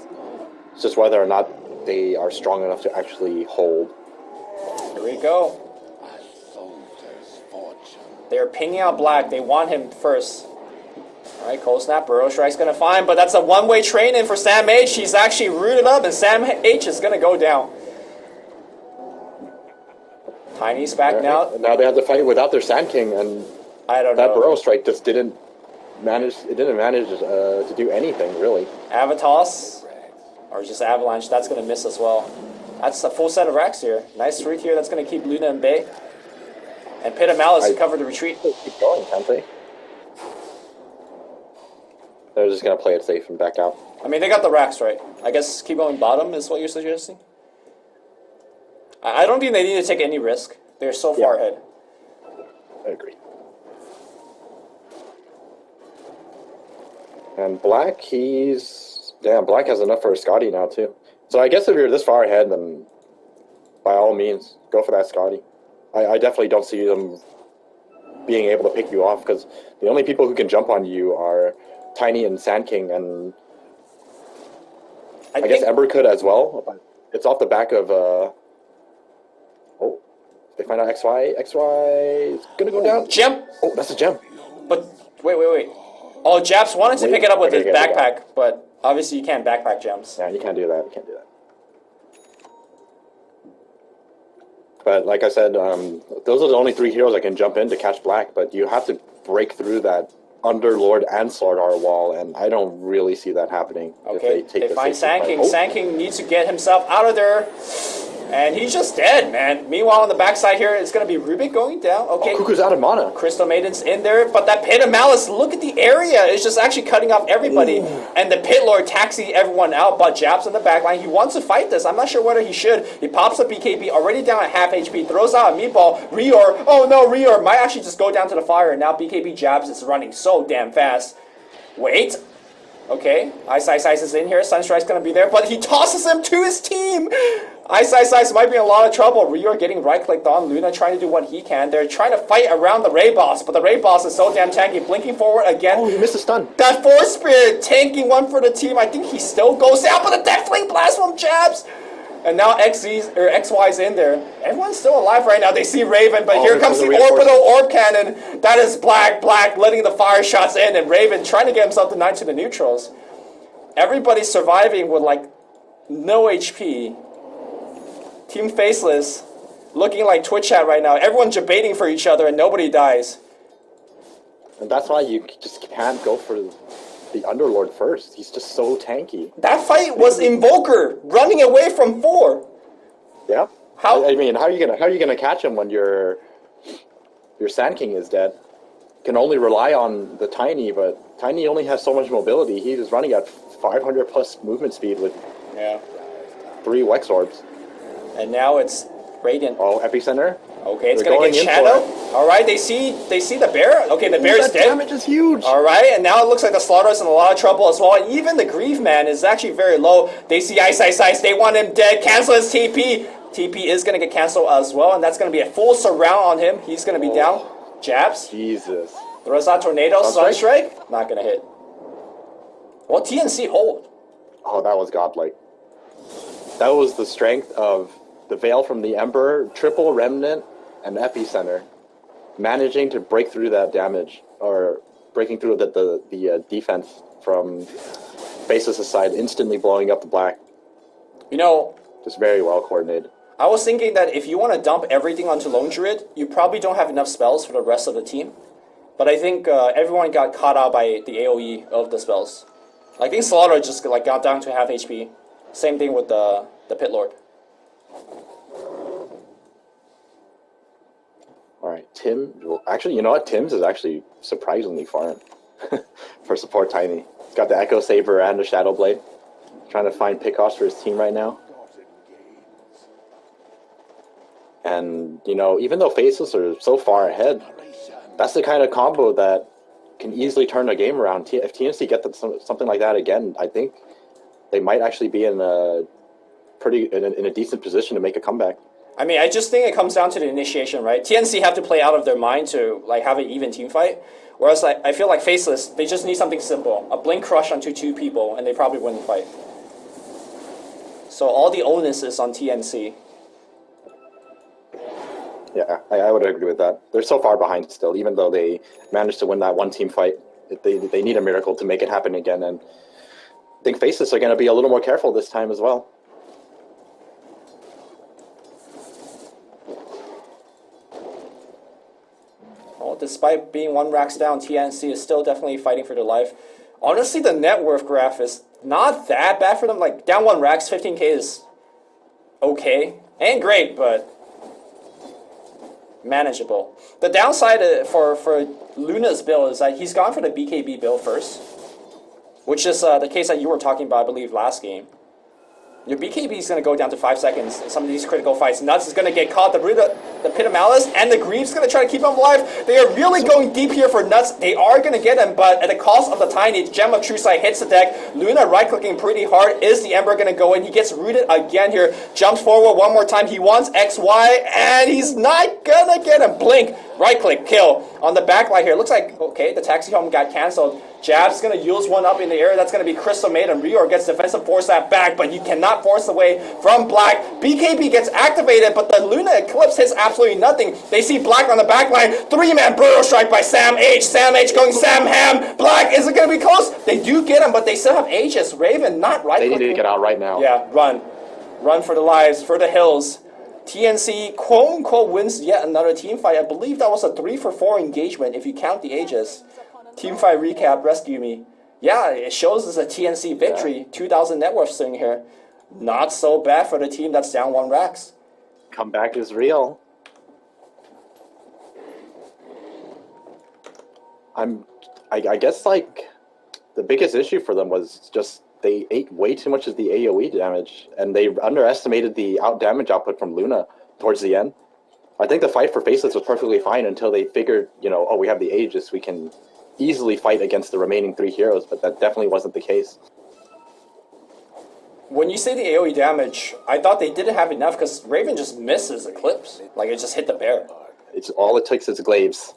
It's just whether or not they are strong enough to actually hold. Here we go. They're pinging out Black. They want him first. Alright, Cold Snap. Burrow Strike's going to find, but that's a one-way train in for Sam H. He's actually rooted up, and Sam H is going to go down. Tiny's back now. Now they have to fight without their Sand King, and I don't know. That Burrow Strike just didn't manage. It didn't manage to do anything really. Avatos, or just Avalanche. That's going to miss as well. That's a full set of racks here. Nice route here that's going to keep Luna in bay. And Pit of Malice to cover the retreat. Keep going, can't they? They're just going to play it safe and back out. I mean, they got the racks, right? I guess keep going bottom is what you're suggesting? I don't think they need to take any risk. They're so far ahead. I agree. And Black, Black has enough for a Scotty now, too. So I guess if you're this far ahead, then by all means, go for that Scotty. I definitely don't see them being able to pick you off, because the only people who can jump on you are Tiny and Sand King, and I guess Ember could as well. But it's off the back of... they find out XY. XY is going to go down. Gem! Oh, that's a gem. But, wait. Oh, Japs wanted to pick it up with his backpack, but obviously you can't backpack gems. Yeah, you can't do that. But like I said, those are the only 3 heroes that can jump in to catch Black, but you have to break through that Underlord and Slardar wall, and I don't really see that happening. Okay, if they find Sand King. Sand King needs to get himself out of there. And he's just dead, man. Meanwhile, on the backside here, it's going to be Rubik going down. Okay. Cuckoo's out of mana. Crystal Maiden's in there, but that Pit of Malice, look at the area. It's just actually cutting off everybody. And the Pit Lord taxing everyone out, but Japs in the backline. He wants to fight this. I'm not sure whether he should. He pops up BKB, already down at half HP, throws out a meatball. Rior, oh no, Rior might actually just go down to the fire. And now BKB Japs is running so damn fast. Wait. Okay, Ice is in here. Sunstrike's going to be there, but he tosses him to his team. Ice might be in a lot of trouble. Rior getting right-clicked on. Luna trying to do what he can. They're trying to fight around the Ray Boss, but the Ray Boss is so damn tanky. Blinking forward again. Oh, he missed a stun. That Force Spirit tanking one for the team. I think he still goes down, but the Deathling Blast from Jabs. And now XY's in there. Everyone's still alive right now. They see Raven, but here comes the Orbital Orb Cannon. That is Black letting the fire shots in, and Raven trying to get himself denied to the neutrals. Everybody's surviving with like no HP. Team Faceless looking like Twitch chat right now. Everyone's debating for each other and nobody dies. And that's why you just can't go for the Underlord first. He's just so tanky. That fight was Invoker running away from 4. Yeah. I mean, how are you gonna catch him when your Sand King is dead? You can only rely on the Tiny, but Tiny only has so much mobility. He's running at 500 plus movement speed with 3 Wex Orbs. And now it's Radiant. Oh, Epicenter. Okay, it's going to get Shadow. All right, they see the bear. Okay, the bear's dead. Damage is huge. All right, and now it looks like the Slaughter's in a lot of trouble as well. And even the Grieve Man is actually very low. They see Ice. They want him dead. Cancel his TP. TP is going to get canceled as well, and that's going to be a full surround on him. He's going to be down. Jabs. Jesus. Throws out Tornado. Sunstrike. Not going to hit. Well, TnC hold. Oh, that was godlike. That was the strength of the Veil from the Emperor, triple Remnant, and Epicenter, managing to break through that damage, or breaking through the defense from Faceless' side, instantly blowing up the Black. You know, just very well coordinated. I was thinking that if you want to dump everything onto Lone Druid, you probably don't have enough spells for the rest of the team. But I think everyone got caught out by the AoE of the spells. I think Slaughter just got down to half HP. Same thing with the Pit Lord. Alright, Tim. Well, actually, you know what? Tim's is actually surprisingly far for support Tiny. He's got the Echo Saber and the Shadow Blade. Trying to find pickoffs for his team right now. And, you know, even though Faceless are so far ahead, that's the kind of combo that can easily turn a game around. If TnC get something like that again, I think they might actually be in a decent position to make a comeback. I mean, I just think it comes down to the initiation, right? TnC have to play out of their mind to have an even team fight. Whereas I feel like Faceless, they just need something simple. A Blink Crush onto 2 people, and they probably win the fight. So all the onus is on TnC. Yeah, I would agree with that. They're so far behind still, even though they managed to win that one team fight. They need a miracle to make it happen again, and I think Faceless are going to be a little more careful this time as well. Well, despite being 1 racks down, TnC is still definitely fighting for their life. Honestly, the net worth graph is not that bad for them. Like, down 1 racks, 15k is okay. Ain't great, but manageable. The downside for Luna's build is that he's gone for the BKB build first, which is the case that you were talking about, I believe, last game. Your BKB is going to go down to 5 seconds in some of these critical fights. Nuts is going to get caught. The Pit of Malice and the Greaves going to try to keep him alive. They are really going deep here for Nuts. They are going to get him, but at the cost of the Tiny. Gem of True Sight hits the deck. Luna right-clicking pretty hard. Is the Ember going to go in? He gets rooted again here. Jumps forward one more time. He wants XY, and he's not going to get him. Blink. Right-click. Kill. On the back line here. Looks like, okay, the Taxi Home got cancelled. Jab's going to use one up in the air. That's going to be Crystal Maiden. Reor gets defensive force that back, but you cannot force away from Black. BKB gets activated, but the Luna Eclipse hits absolutely nothing. They see Black on the back line. 3-man Burrow Strike by Sam H. Sam H going Sam Ham. Black, is it going to be close? They do get him, but they still have Aegis. Raven not right. They need to get out right now. Yeah, run. Run for the lives, for the hills. TnC, quote-unquote, wins yet another team fight. I believe that was a 3-for-4 engagement if you count the Aegis. Team fight recap, rescue me. Yeah, it shows us a TnC victory. Yeah. 2,000 net worth sitting here. Not so bad for the team that's down 1 racks. Comeback is real. I guess, like, the biggest issue for them was just they ate way too much of the AoE damage, and they underestimated the damage output from Luna towards the end. I think the fight for Faceless was perfectly fine until they figured, you know, oh, we have the Aegis, we can easily fight against the remaining 3 heroes, but that definitely wasn't the case. When you say the AoE damage, I thought they didn't have enough because Raven just misses Eclipse. Like, it just hit the bear. It's all it takes is glaives.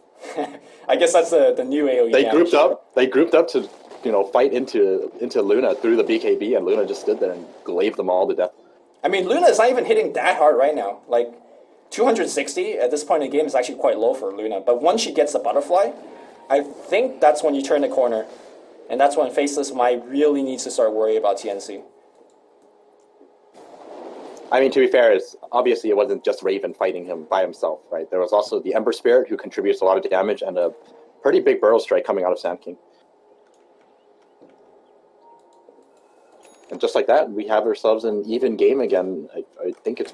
I guess that's the new AoE damage. They grouped up to, you know, fight into Luna through the BKB, and Luna just stood there and glaved them all to death. I mean, Luna is not even hitting that hard right now. Like, 260 at this point in the game is actually quite low for Luna. But once she gets the butterfly, I think that's when you turn the corner. And that's when Faceless might really need to start worrying about TnC. I mean, to be fair, obviously it wasn't just Raven fighting him by himself, right? There was also the Ember Spirit, who contributes a lot of damage, and a pretty big Burrow Strike coming out of Sand King. And just like that, we have ourselves an even game again. I think it's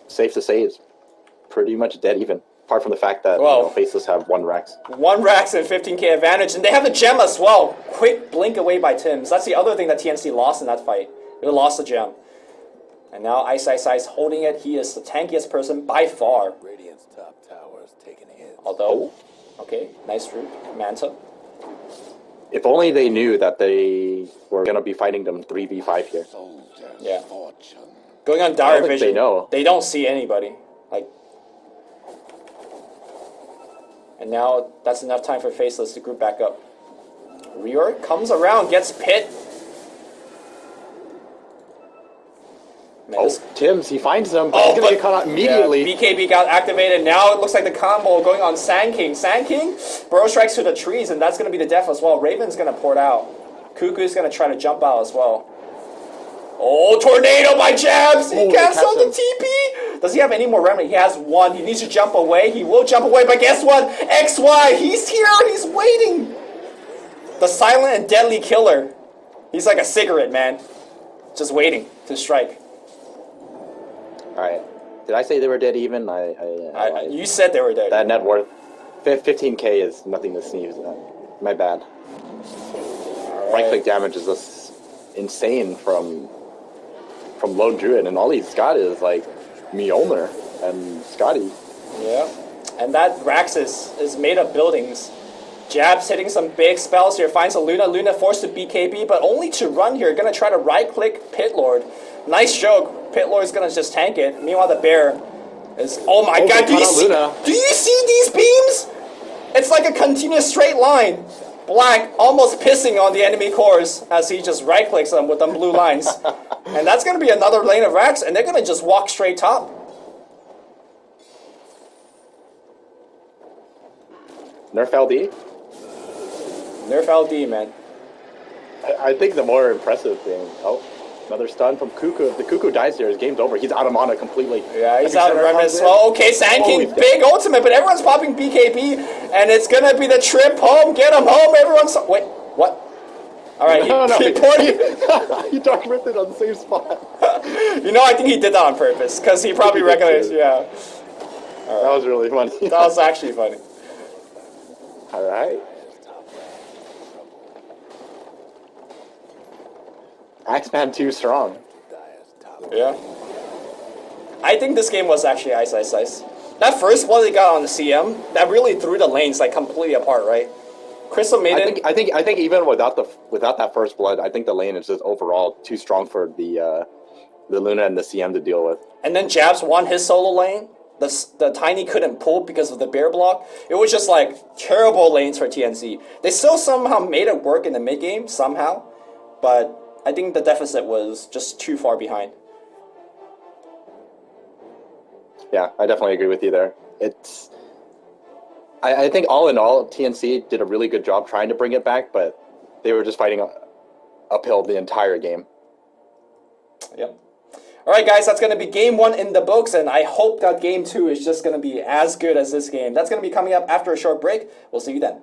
safe to say it's pretty much dead even, apart from the fact that Faceless have 1 Rax. 1 Rax and 15k advantage, and they have the gem as well. Quick blink away by Tims. That's the other thing that TnC lost in that fight. They lost the gem. And now Ice holding it. He is the tankiest person by far. Radiant's top tower is taking hits. Although, okay, nice root. Manta. If only they knew that they were going to be fighting them 3v5 here. Yeah. Going on dire vision. They know. They don't see anybody. Like, and now that's enough time for Faceless to group back up. Reor comes around, gets Pit. Oh, Tims, he finds them, but he's going to get caught out immediately. Yeah, BKB got activated. Now it looks like the combo going on Sand King. Sand King, Burrow Strikes to the trees, and that's going to be the death as well. Raven's going to port out. Cuckoo's going to try to jump out as well. Oh, Tornado by Jabs! He canceled the TP! Does he have any more remedy? He has 1. He needs to jump away. He will jump away, but guess what? XY, he's here! He's waiting! The silent and deadly killer. He's like a cigarette, man. Just waiting to strike. Alright. Did I say they were dead even? You said they were dead. That net worth. 15k is nothing to sneeze at. My bad. Right-click damage is just insane from Lone Druid, and all he's got is, like, Mjolnir and Scotty. Yeah. And that Rax is made of buildings. Jab's hitting some big spells here. Finds a Luna. Luna forced to BKB, but only to run here. Gonna try to right-click Pit Lord. Nice joke. Pit Lord's gonna just tank it. Meanwhile, the bear is... Oh my god, do you see these beams? It's like a continuous straight line. Black almost pissing on the enemy cores as he just right-clicks them with them blue lines. And that's gonna be another lane of Rax, and they're gonna just walk straight top. Nerf LD? Nerf LD, man. I think the more impressive thing... Oh, another stun from Cuckoo. If the Cuckoo dies here, his game's over. He's out of mana completely. Yeah, he's out of Remus. Oh, okay, Sand King, big ultimate, but everyone's popping BKB, and it's gonna be the trip home. Get him home, everyone's... Wait, what? All right, No, no, he poured. you dark ripped it on the same spot. You know, I think he did that on purpose because he probably He did recognized. too. Yeah, That was really funny. that was actually funny. All right. Axeman too strong. Yeah. I think this game was actually ice, ice, ice. That first one they got on the CM, that really threw the lanes like completely apart, right? Crystal Maiden. I think even without that first blood, I think the lane is just overall too strong for the Luna and the CM to deal with. And then Jabs won his solo lane. The Tiny couldn't pull because of the bear block. It was just like terrible lanes for TnC. They still somehow made it work in the mid game somehow, but I think the deficit was just too far behind. Yeah, I definitely agree with you there. I think all in all, TnC did a really good job trying to bring it back, but they were just fighting uphill the entire game. Yep. All right, guys, that's going to be game 1 in the books, and I hope that game 2 is just going to be as good as this game. That's going to be coming up after a short break. We'll see you then.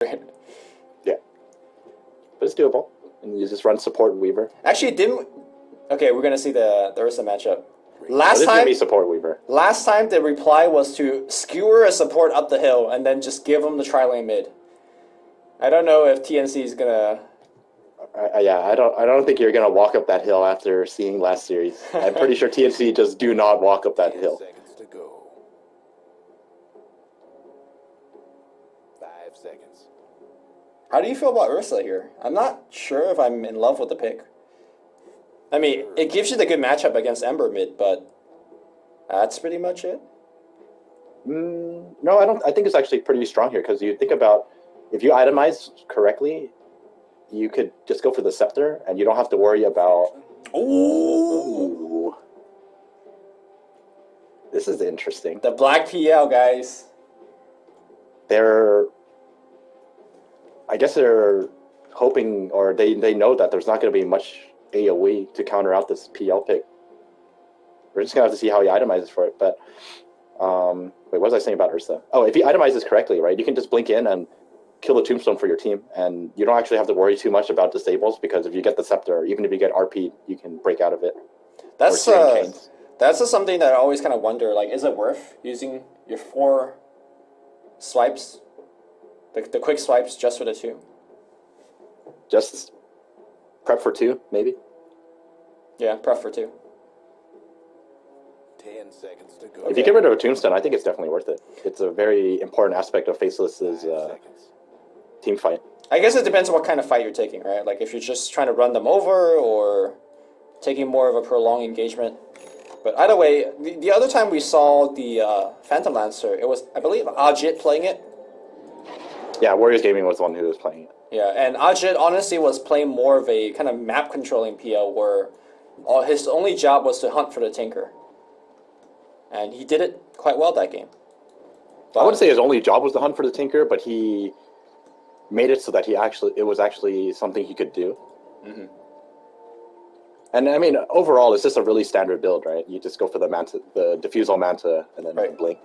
Yeah, but it's doable. And you just run support Weaver. Actually, didn't. Okay, we're gonna see the Ursa matchup. Oh, Last this is gonna time, be support Weaver. last time the reply was to skewer a support up the hill and then just give him the tri-lane mid. I don't know if TnC is gonna. Yeah, I don't think you're gonna walk up that hill after seeing last series. I'm pretty sure TnC just do not walk up that 10 hill. seconds to go. 5 seconds. How do you feel about Ursa here? I'm not sure if I'm in love with the pick. I mean, it gives you the good matchup against Ember mid, but that's pretty much it. No, I don't. I think it's actually pretty strong here because you think about if you itemize correctly, you could just go for the scepter and you don't have to worry about. Ooh, this is interesting. The Black PL, guys. I guess they're hoping, or they know that there's not going to be much AoE to counter out this PL pick. We're just going to have to see how he itemizes for it. But, wait, what was I saying about Ursa? Oh, if he itemizes correctly, right, you can just blink in and kill the tombstone for your team. And you don't actually have to worry too much about disables because if you get the scepter, even if you get RP'd, you can break out of it. That's just something that I always kind of wonder, like, is it worth using your 4 swipes, the quick swipes just for the 2? Just prep for 2, maybe? Yeah, prep for 2. 10 seconds to go. If you get rid of a tombstone, I think it's definitely worth it. It's a very important aspect of Faceless's 5 seconds. team fight. I guess it depends on what kind of fight you're taking, right? Like, if you're just trying to run them over or taking more of a prolonged engagement. But either way, the other time we saw the Phantom Lancer, it was, I believe, Ajit playing it. Yeah, Warriors Gaming was the one who was playing it. Yeah, and Ajit honestly was playing more of a kind of map controlling PL where his only job was to hunt for the Tinker. And he did it quite well that game. But I wouldn't say his only job was to hunt for the Tinker, but he made it so that it was actually something he could do. Mm-hmm. And I mean, overall, it's just a really standard build, right? You just go for the Manta, the Diffusal Manta, and then Right. blink.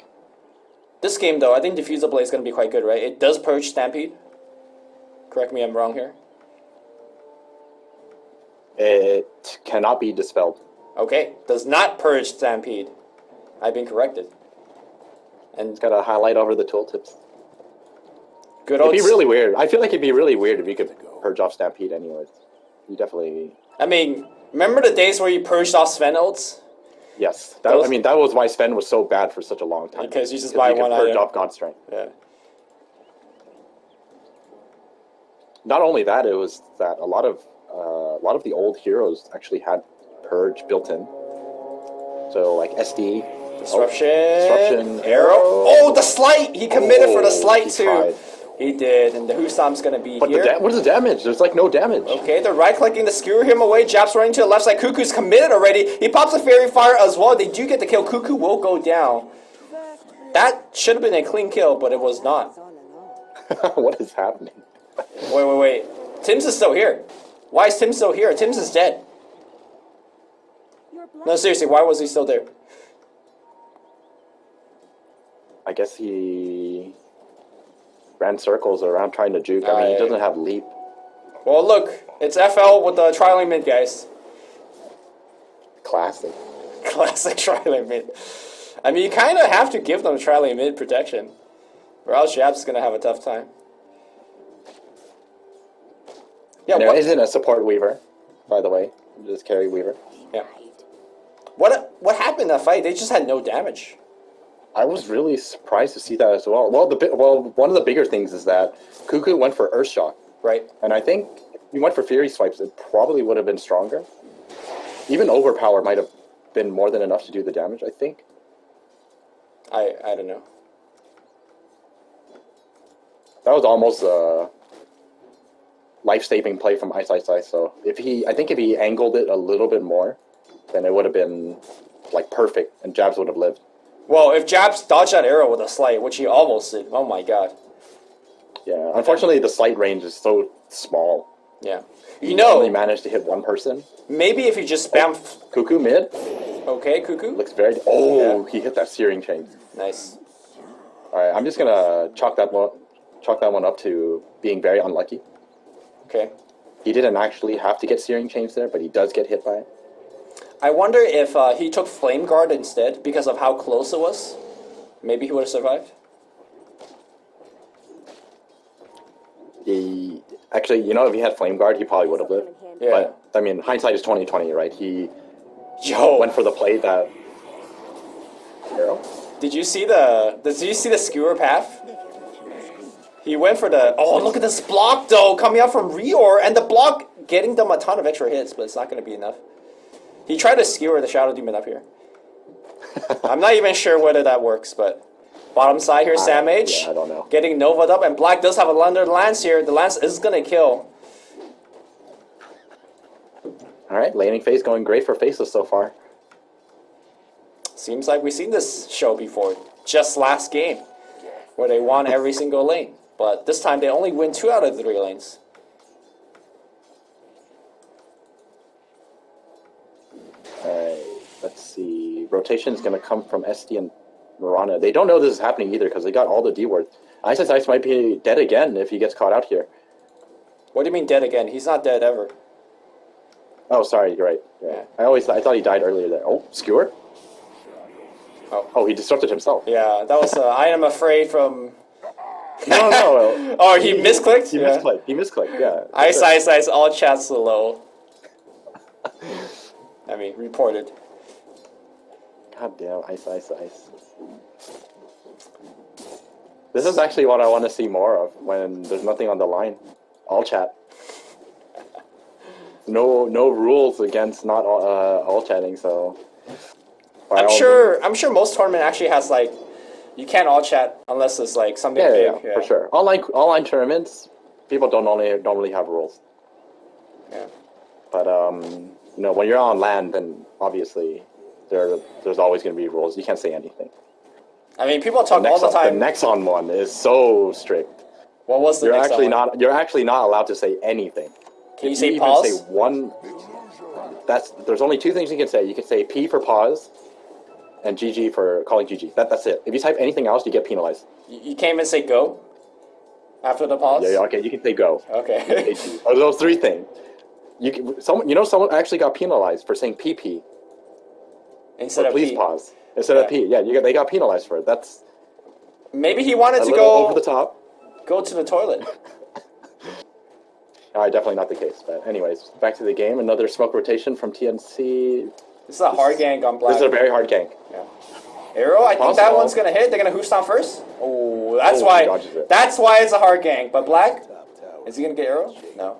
This game, though, I think Diffusal Blade is going to be quite good, right? It does purge Stampede. Correct me if I'm wrong here. It cannot be dispelled. Okay, does not purge Stampede. I've been corrected. And It's got a highlight over the tooltips. good old... It'd be really weird. I feel like it'd be really weird if you could purge off Stampede anyways. You definitely... I mean, remember the days where you purged off Sven ults? Yes. Those- I mean, that was why Sven was so bad for such a long time. Because you just buy one could purge item. off God Strength. Yeah. Not only that, it was that a lot of the old heroes actually had purge built in. So like SD, Disruption, arrow. Oh, the slight! He committed for the slight he too. tried. He did, and the Husam's gonna be But here. what is the damage? There's like no damage. Okay, they're right-clicking to skewer him away. Jap's running to the left side. Cuckoo's committed already. He pops a Fairy Fire as well. They do get the kill. Cuckoo will go down. That should have been a clean kill, but it was not. What is happening? Wait. Tim's is still here. Why is Tim still here? Tim's is dead. No, seriously, why was he still there? I guess he ran circles around trying to juke. I mean, he doesn't have leap. Well, look, it's FL with the trialing mid, guys. Classic. Classic trialing mid. I mean, you kind of have to give them trialing mid protection, or else Jap's gonna have a tough time. Yeah, There what? isn't a support Weaver, by the way. Just carry Weaver. Yeah. What happened in that fight? They just had no damage. I was really surprised to see that as well. Well, one of the bigger things is that Cuckoo went for Earthshock. Right. And I think if he went for Fury Swipes, it probably would have been stronger. Even Overpower might have been more than enough to do the damage, I think. I don't know. That was almost a life-saving play from Ice. So I think if he angled it a little bit more, then it would have been like perfect, and Jabs would have lived. Well, if Jabs dodged that arrow with a slight, which he almost did, oh my god. Yeah, unfortunately, the slight range is so small. Yeah. You He know, only managed to hit one person. maybe if you just spam... Cuckoo mid Okay, Cuckoo. looks very. Oh, Yeah. he hit that searing chain. Nice. All right, I'm just gonna chalk that chalk that one up to being very unlucky. Okay. He didn't actually have to get Searing Chains there, but he does get hit by it. I wonder if he took Flame Guard instead because of how close it was. Maybe he would have survived. Actually, you know, if he had Flame Guard, he probably would have lived. Yeah. But I mean, hindsight is 20/20, right? He Yo. went for the play that. Arrow? Did you see the skewer path? He went for the. Oh, look at this block though, coming out from Rior, and the block getting them a ton of extra hits, but it's not going to be enough. He tried to skewer the Shadow Demon up here. I'm not even sure whether that works, but bottom side here, Sam H. Yeah, I don't know. Getting Nova'd up, and Black does have a London Lance here. The Lance is going to kill. All right, laning phase going great for Faceless so far. Seems like we've seen this show before, just last game, where they won every single lane. But this time they only win 2 out of the 3 lanes. Alright, let's see. Rotation is going to come from SD and Mirana. They don't know this is happening either because they got all the D words. Ice might be dead again if he gets caught out here. What do you mean dead again? He's not dead ever. Oh, sorry, you're right. Yeah. I thought he died earlier there. Oh, Skewer? Oh, he disrupted himself. Yeah, that was I am afraid from... No. Oh, he misclicked? He misclicked, yeah. Ice, all chats low. I mean, reported. God damn, Ice. This is actually what I want to see more of when there's nothing on the line. All chat. No rules against not all chatting, so... I'm sure most tournament actually has like, you can't all chat unless it's like something big. Yeah, for sure. Online tournaments, people don't really have rules. Yeah. But when you're on LAN, then obviously there's always going to be rules. You can't say anything. I mean, people talk all the time. The Nexon one is so strict. What was the Nexon one? You're actually not allowed to say anything. Can you say pause? Even say one. There's only 2 things you can say. You can say P for pause, and GG for calling GG. That's it. If you type anything else, you get penalized. You can't even say go after the pause? Yeah, okay, you can say go. Okay. Those 3 things. Someone actually got penalized for saying PP. Instead of please P. pause. Instead of P. Yeah, they got penalized for it. That's maybe he wanted to go over the top. Go to the toilet. Definitely not the case. But anyways, back to the game. Another smoke rotation from TnC. This is a hard gank on Black. This is a very hard gank. Yeah. Arrow, I think that one's gonna hit. They're gonna hoost on first. Oh, that's why. That's why it's a hard gank. But Black, is he gonna get Arrow? No.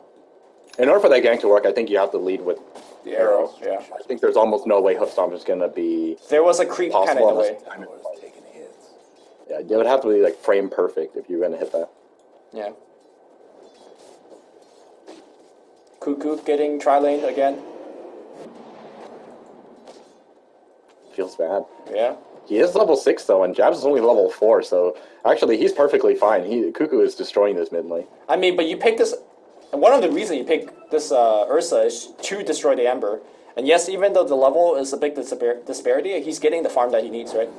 In order for that gank to work, I think you have to lead with the arrow. Yeah. I think there's almost no way Hoofstomp is gonna be. There was a creep kind of in the way. Yeah, it would have to be like frame perfect if you're gonna hit that. Yeah. Cuckoo getting tri-lane again. Feels bad. Yeah. He is level 6 though, and Jabs is only level 4, so actually he's perfectly fine. Cuckoo is destroying this mid lane. I mean, but you pick this, and one of the reasons you pick this Ursa is to destroy the Ember. And yes, even though the level is a big disparity, he's getting the farm that he needs, right?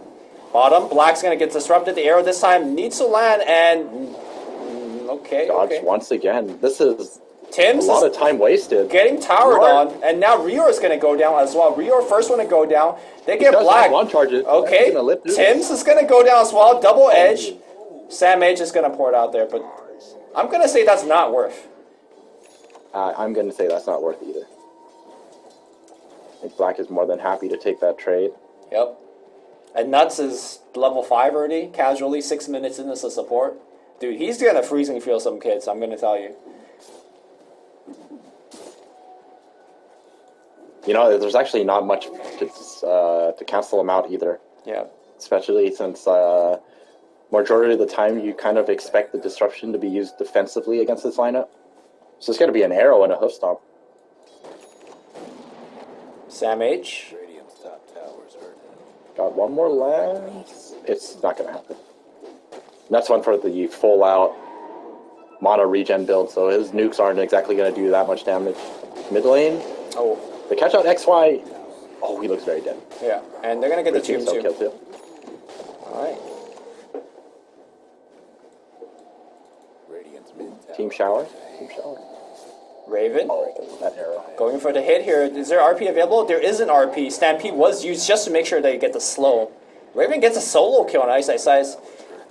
Bottom, Black's gonna get disrupted. The arrow this time needs to land, and okay. Dodge once again. This is Tim's a lot of time wasted. Getting towered on, and now Rior is gonna go down as well. Rior first one to go down. They get Black. One charges. Okay, Tim's is gonna go down as well. Double edge. Sam H is gonna pour it out there, but I'm gonna say that's not worth. I'm gonna say that's not worth either. I think Black is more than happy to take that trade. Yep. And Nuts is level 5 already, casually 6 minutes in as a support. Dude, he's gonna freezing feel some kids, I'm gonna tell you. There's actually not much to cancel him out either. Yeah. Especially since majority of the time you kind of expect the disruption to be used defensively against this lineup. So it's going to be an arrow and a hoof stomp. Sam H. Got one more lance. It's not going to happen. That's one for the full out mono regen build, so his nukes aren't exactly going to do that much damage. Mid lane. Oh. They catch out XY. Oh, he looks very dead. Yeah, and they're going to get the tomb too. Kill too. Alright. Team shower. Team shower. Raven. Oh, that arrow. Going for the hit here. Is there RP available? There is an RP. Stampede was used just to make sure they get the slow. Raven gets a solo kill on Ice Ice Ice.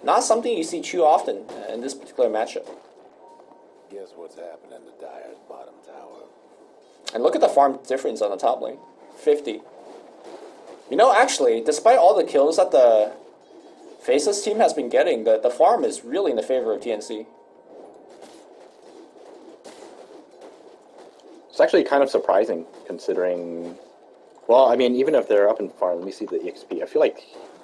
Not something you see too often in this particular matchup. Guess what's happening to Dyer's bottom tower? And look at the farm difference on the top lane. 50. You know, actually, despite all the kills that the Faceless team has been getting, the farm is really in the favor of TnC. It's actually kind of surprising considering. Well, I mean, even if they're up in farm, let me see the EXP. I feel like,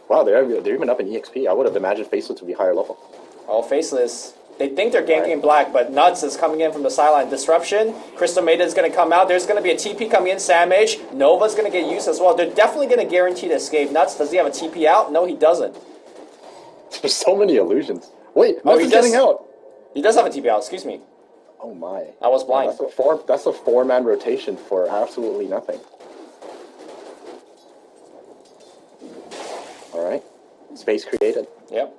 wow, they're even up in EXP. I would have imagined Faceless would be higher level. Oh, Faceless. They think they're ganking in black, but Nuts is coming in from the sideline. Disruption. Crystal Maiden's going to come out. There's going to be a TP coming in. Savage. Nova's going to get used as well. They're definitely going to guarantee to escape. Nuts, does he have a TP out? No, he doesn't. There's so many illusions. Wait, Oh, Nuts is getting out. He does have a TP out, excuse me. Oh my. I was blind. That's a four-man rotation for absolutely nothing. Alright. Space created. Yep.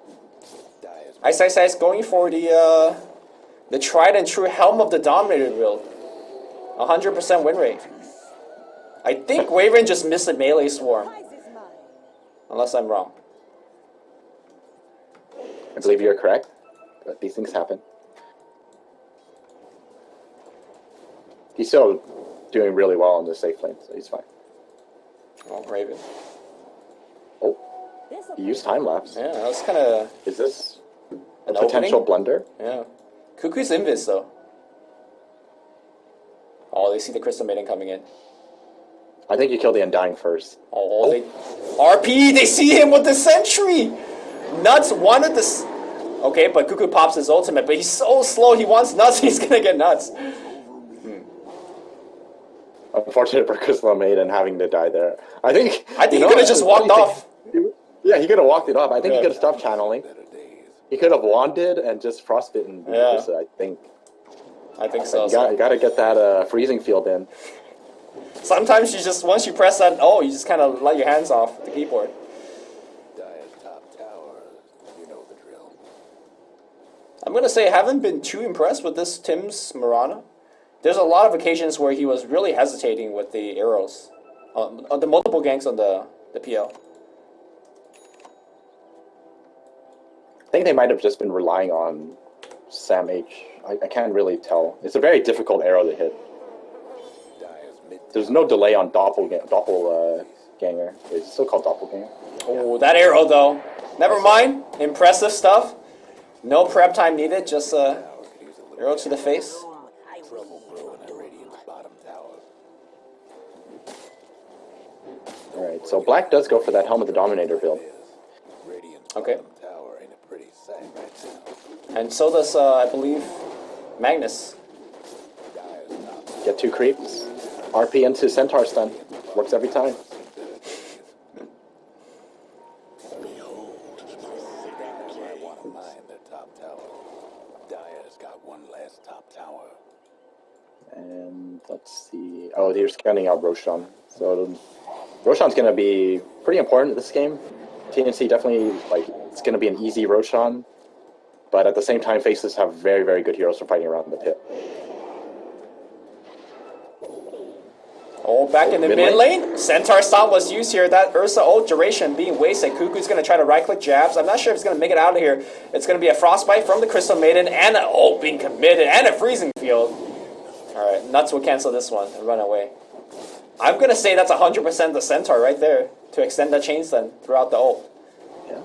Ice Ice Ice going for the tried and true Helm of the Dominator build. 100% win rate. I think Waven just missed a melee swarm. Unless I'm wrong. I believe you're correct, but these things happen. He's still doing really well on the safe lane, so he's fine. Oh, Raven. Oh, he used time lapse. Yeah, that was kind of Is this a an potential opening? blunder? Yeah. Cuckoo's invis though. Oh, they see the Crystal Maiden coming in. I think you kill the Undying first. Oh, they RP. They see him with the Sentry. Nuts wanted this. Okay, but Cuckoo pops his ultimate, but he's so slow. He wants Nuts. He's gonna get Nuts. Unfortunate for Crystal Maiden having to die there. I think he could have just walked off. Yeah, he could have walked it off. I think Yeah. he could have stopped channeling. He could have wanded and just frostbitten. Yeah. I think. I think so. You got to get that freezing field in. Sometimes you just once you press that, you just kind of let your hands off the keyboard. Dyer's top tower, you know the drill. I'm gonna say I haven't been too impressed with this Tim's Mirana. There's a lot of occasions where he was really hesitating with the arrows, on the multiple ganks on the PL. I think they might have just been relying on Sam H. I can't really tell. It's a very difficult arrow to hit. Dyer's mid There's no delay on doppelganger. It's still called doppelganger. Oh, that arrow though. Never mind. Impressive stuff. No prep time needed. Just arrow to the face. trouble brewing at Radiant's bottom tower. All right, so Black does go for that Helm of the Dominator build. Radiant's Okay. bottom tower ain't a pretty sight right now. And so does I believe Magnus. Dyer's top Get 2 creeps. RP into Centaur stun. Works every time. Dyer might want to mine their top tower. Dyer's got one last top tower. And let's see. Oh, they're scanning out Roshan. So Roshan's going to be pretty important in this game. TnC definitely, it's going to be an easy Roshan. But at the same time, Faceless have very, very good heroes for fighting around the pit. Oh, back in the mid lane. Centaur style was used here. That Ursa ult duration being wasted. Cuckoo's going to try to right-click jabs. I'm not sure if he's going to make it out of here. It's going to be a Frostbite from the Crystal Maiden and an ult being committed and a freezing field. Alright, Nuts will cancel this one and run away. I'm going to say that's 100% the Centaur right there to extend the chain stun throughout the ult. Yeah.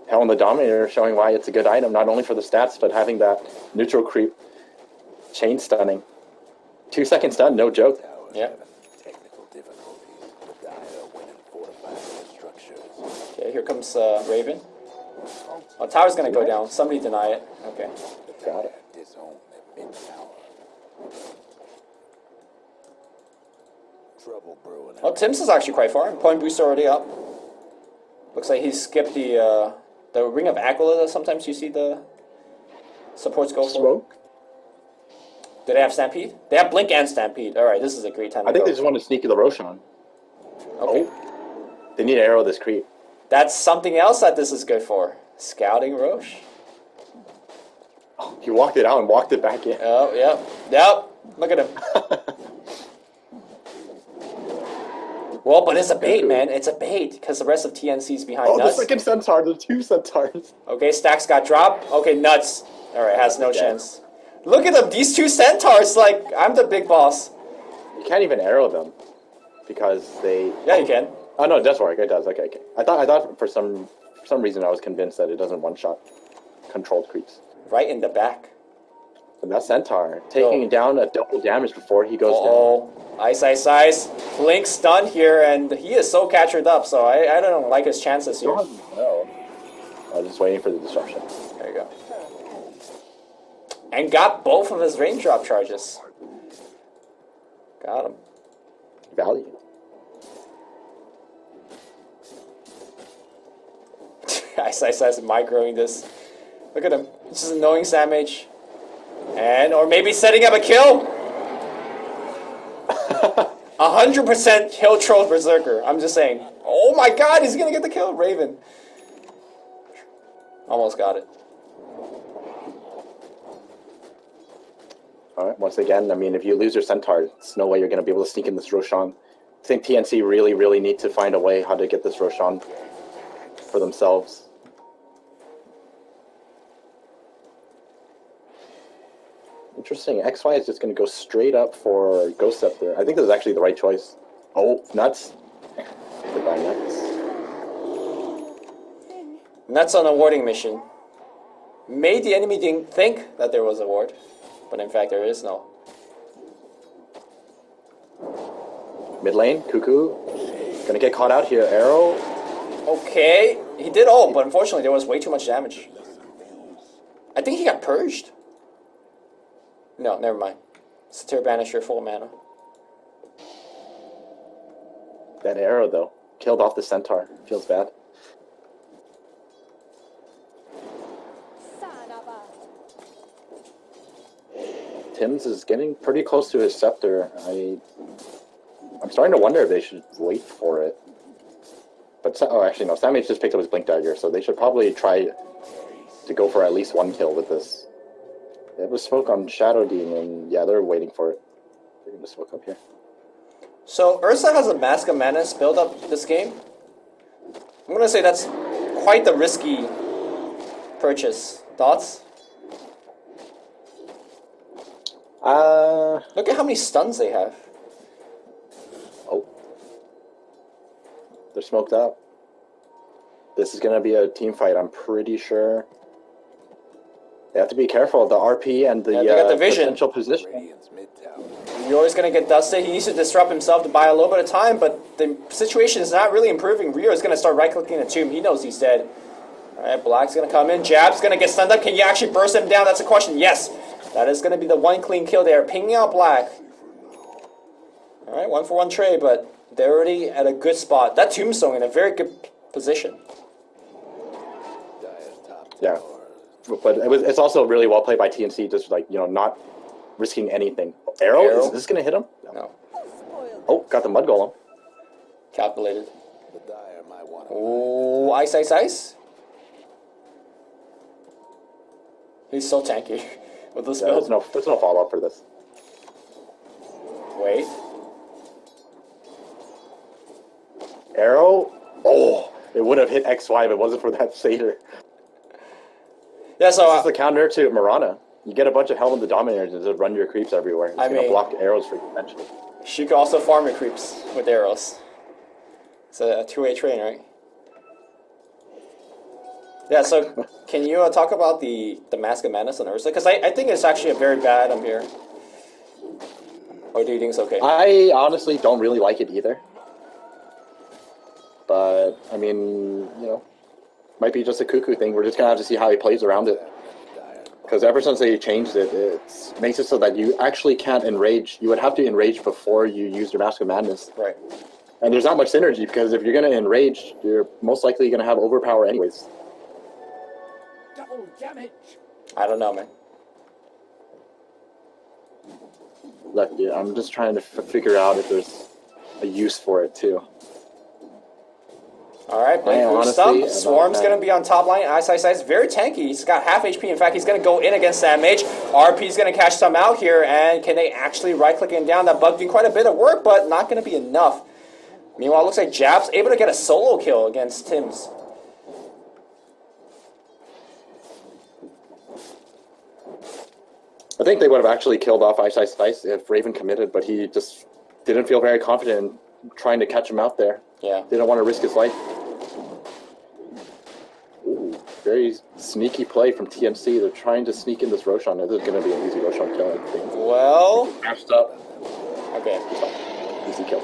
Helm of the Dominator showing why it's a good item, not only for the stats, but having that neutral creep chain stunning. 2-second stun, no joke. Towers Yeah. having technical difficulties, but Dyer winning fortified structures. Okay, here comes Raven. Oh, tower's going to go down. Somebody deny it. Okay. Got it. Disown their mid tower. Trouble brewing. Oh, Tim's is actually quite far. Point boost already up. Looks like he skipped the Ring of Aquila that sometimes you see the supports go for. Smoke. Do they have Stampede? They have Blink and Stampede. Alright, this is a great time I to think go. they just want to sneak the Roshan. Okay. They need to arrow this creep. That's something else that this is good for. Scouting Roche. He walked it out and walked it back in. Oh, yep. Look at him. Well, but it's a bait, man. It's a bait because the rest of TnC's behind Oh, the Nuts. second centaur, the 2 centaurs. Okay, Stacks got dropped. Okay, Nuts. All right, has no chance. Look at them. These 2 centaurs. Like, I'm the big boss. You can't even arrow them because they. Yeah, you can. Oh no, it does work. It does. Okay. I thought for some reason I was convinced that it doesn't one-shot controlled creeps. Right in the back. But that centaur taking down a double damage before he goes Oh, ice. Blink stun here, and he is so captured up. So I don't like his chances here. down. No. I was just waiting for the disruption. There you go. And got both of his raindrop charges. Got him. Value. Ice microing this. Look at him. He's just annoying Samage. And, or maybe setting up a kill. 100% kill troll Berserker. I'm just saying. Oh my god, he's gonna get the kill. Raven. Almost got it. Alright, once again, I mean, if you lose your centaur, there's no way you're going to be able to sneak in this Roshan. I think TnC really need to find a way how to get this Roshan for themselves. Interesting. XY is just going to go straight up for Ghost Scepter. I think this is actually the right choice. Oh, Nuts. Goodbye, Nuts. Nuts on a warding mission. Made the enemy think that there was a ward, but in fact there is no. Mid lane, Cuckoo. Gonna get caught out here. Arrow. Okay, he did ult, but unfortunately there was way too much damage. I think he got purged. No, never mind. Satyr Banisher, full mana. That arrow, though. Killed off the centaur. Feels bad. Tim's is getting pretty close to his scepter. I'm starting to wonder if they should wait for it. But, oh, actually, no. Samage just picked up his Blink Dagger, so they should probably try to go for at least 1 kill with this. They have a smoke on Shadow Dean, and yeah, they're waiting for it. They're going to smoke up here. So, Ursa has a Mask of Madness build up this game. I'm going to say that's quite the risky purchase. Thoughts? Look at how many stuns they have. Oh. They're smoked up. This is going to be a team fight, I'm pretty sure. They have to be careful. The RP and the, they got the vision. Potential position. Radiant's mid-tower. Rio's going to get dusted. He needs to disrupt himself to buy a little bit of time, but the situation is not really improving. Rio is going to start right-clicking the tomb. He knows he's dead. Alright, Black's going to come in. Jab's going to get stunned up. Can you actually burst him down? That's a question. Yes. That is going to be the 1 clean kill there. Pinging out Black. Alright, 1-for-1 trade, but they're already at a good spot. That tombstone in a very good position. Dire's top Yeah. tower. But it's also really well played by TnC, just like, not risking anything. Arrow? Is this going to hit him? No. Oh, got the Mud Golem. Calculated. The Dire might want to Oh, ice. He's so tanky with this Yeah, build. there's no follow-up for this. Wait. Arrow? Oh, it would have hit XY if it wasn't for that Satyr. Yeah, so This is the counter to Mirana. You get a bunch of Helm of the Dominators and just run your creeps everywhere. It's going to block arrows for you eventually. she could also farm your creeps with arrows. It's a two-way train, right? Yeah, so can you talk about the Mask of Madness on Ursa? Because I think it's actually a very bad item here. Or do you think it's okay? I honestly don't really like it either. But, I mean, might be just a Cuckoo thing. We're just going to have to see how he plays around it. Because ever since they changed it, it makes it so that you actually can't enrage. You would have to enrage before you use your Mask of Madness. Right. And there's not much synergy, because if you're going to enrage, you're most likely going to have overpower anyways. double damage. I don't know, man. Look, yeah, I'm just trying to figure out if there's a use for it, too. All right, Blink Man, boost honestly, up. Swarm's going to be on top line. Ice is very tanky. He's got half HP. In fact, he's going to go in against SamH. RP's going to catch some out here, and can they actually right-click him down? That bug doing quite a bit of work, but not going to be enough. Meanwhile, it looks like Jab's able to get a solo kill against Tim's. I think they would have actually killed off Ice if Raven committed, but he just didn't feel very confident in trying to catch him out there. Yeah. Didn't want to risk his life. Ooh, very sneaky play from TnC. They're trying to sneak in this Roshan. This is going to be an easy Roshan kill, I think. Well, Mashed up. okay. Easy kill.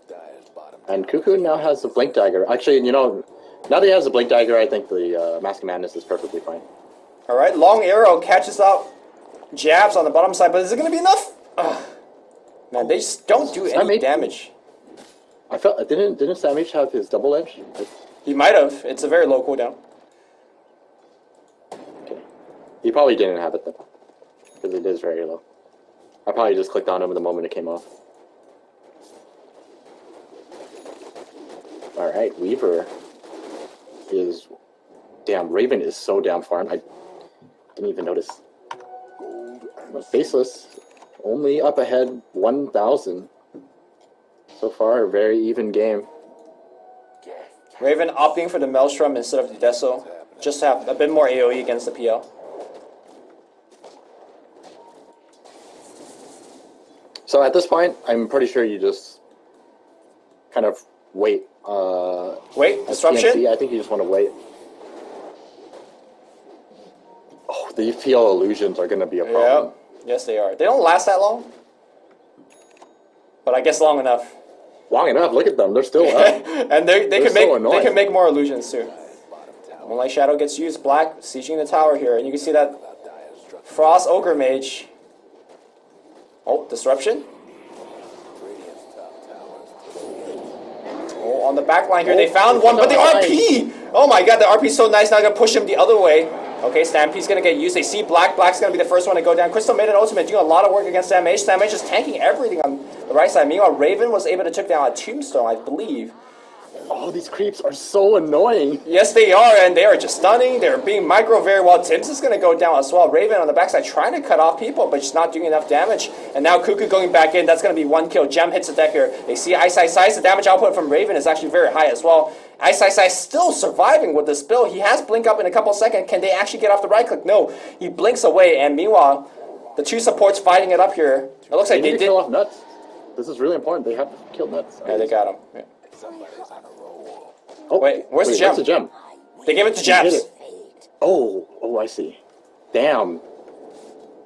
Dyer's bottom. And Cuckoo now has the Blink Dagger. Actually, you know, now that he has the Blink Dagger, I think the Mask of Madness is perfectly fine. All right, long arrow catches out Jabs on the bottom side, but is it going to be enough? Ugh. Man, they just don't do any damage. I felt didn't SamH have his double edge? He might have. It's a very low cooldown. Okay. He probably didn't have it though, because it is very low. I probably just clicked on him the moment it came off. All right, Weaver is damn. Raven is so damn farm. I didn't even notice. But Faceless only up ahead 1,000. So far, a very even game. Raven opting for the Maelstrom instead of the Deso, just to have a bit more AoE against the PL. So at this point, I'm pretty sure you just kind of wait. Wait, disruption? TnC, I think you just want to wait. Oh, the PL illusions are going to be a problem. Yep. Yes, they are. They don't last that long, but I guess long enough. Long enough. Look at them. They're still up. And they can make more illusions too. Moonlight Shadow gets used. Black sieging the tower here, and you can see that Frost Ogre Mage. Oh, disruption. Oh, on the back line here, they found one, but the RP! Oh my god, the RP's so nice, now they're gonna push him the other way. Okay, Stampede's gonna get used. They see Black. Black's gonna be the first one to go down. Crystal made an ultimate, doing a lot of work against SamH. SamH just tanking everything on the right side. Meanwhile, Raven was able to take down a Tombstone, I believe. Oh, these creeps are so annoying. Yes, they are, and they are just stunning. They're being micro very well. Tims is going to go down as well. Raven on the backside trying to cut off people, but just not doing enough damage. And now Cuckoo going back in. That's going to be one kill. Gem hits the deck here. They see Ice. The damage output from Raven is actually very high as well. Ice still surviving with this build. He has Blink up in a couple seconds. Can they actually get off the right click? No. He blinks away, and meanwhile, the two supports fighting it up here. It looks like they did kill off Nuts. This is really important. They have to kill Nuts. Yeah, they got him. Yeah. Somebody's on a roll. Oh, wait, where's the gem? Where's the gem? They gave it to Jabs. Oh, I see. Damn.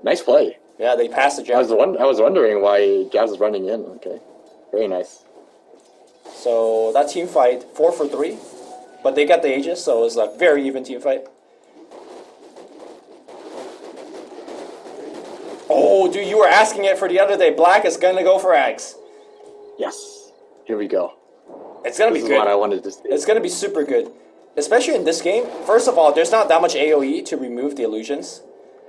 Nice play. Yeah, they passed the gem. I was wondering why Jabs is running in. Okay. Very nice. So that team fight, 4 for 3. But they got the Aegis, so it was a very even team fight. Oh, dude, you were asking it for the other day. Black is going to go for Axe. Yes. Here we go. It's going to be This good. is what I wanted to see. It's going to be super good. Especially in this game. First of all, there's not that much AoE to remove the illusions.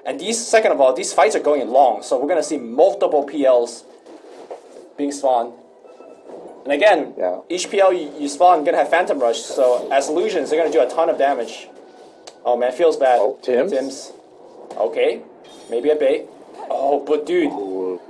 And second of all, these fights are going long. So we're going to see multiple PLs being spawned. And again, each PL you spawn, going to have Phantom Rush. So as illusions, they're going to do a ton of damage. Oh man, feels bad. Oh, Tims. Okay. Maybe a bait. Oh, but dude. Ooh,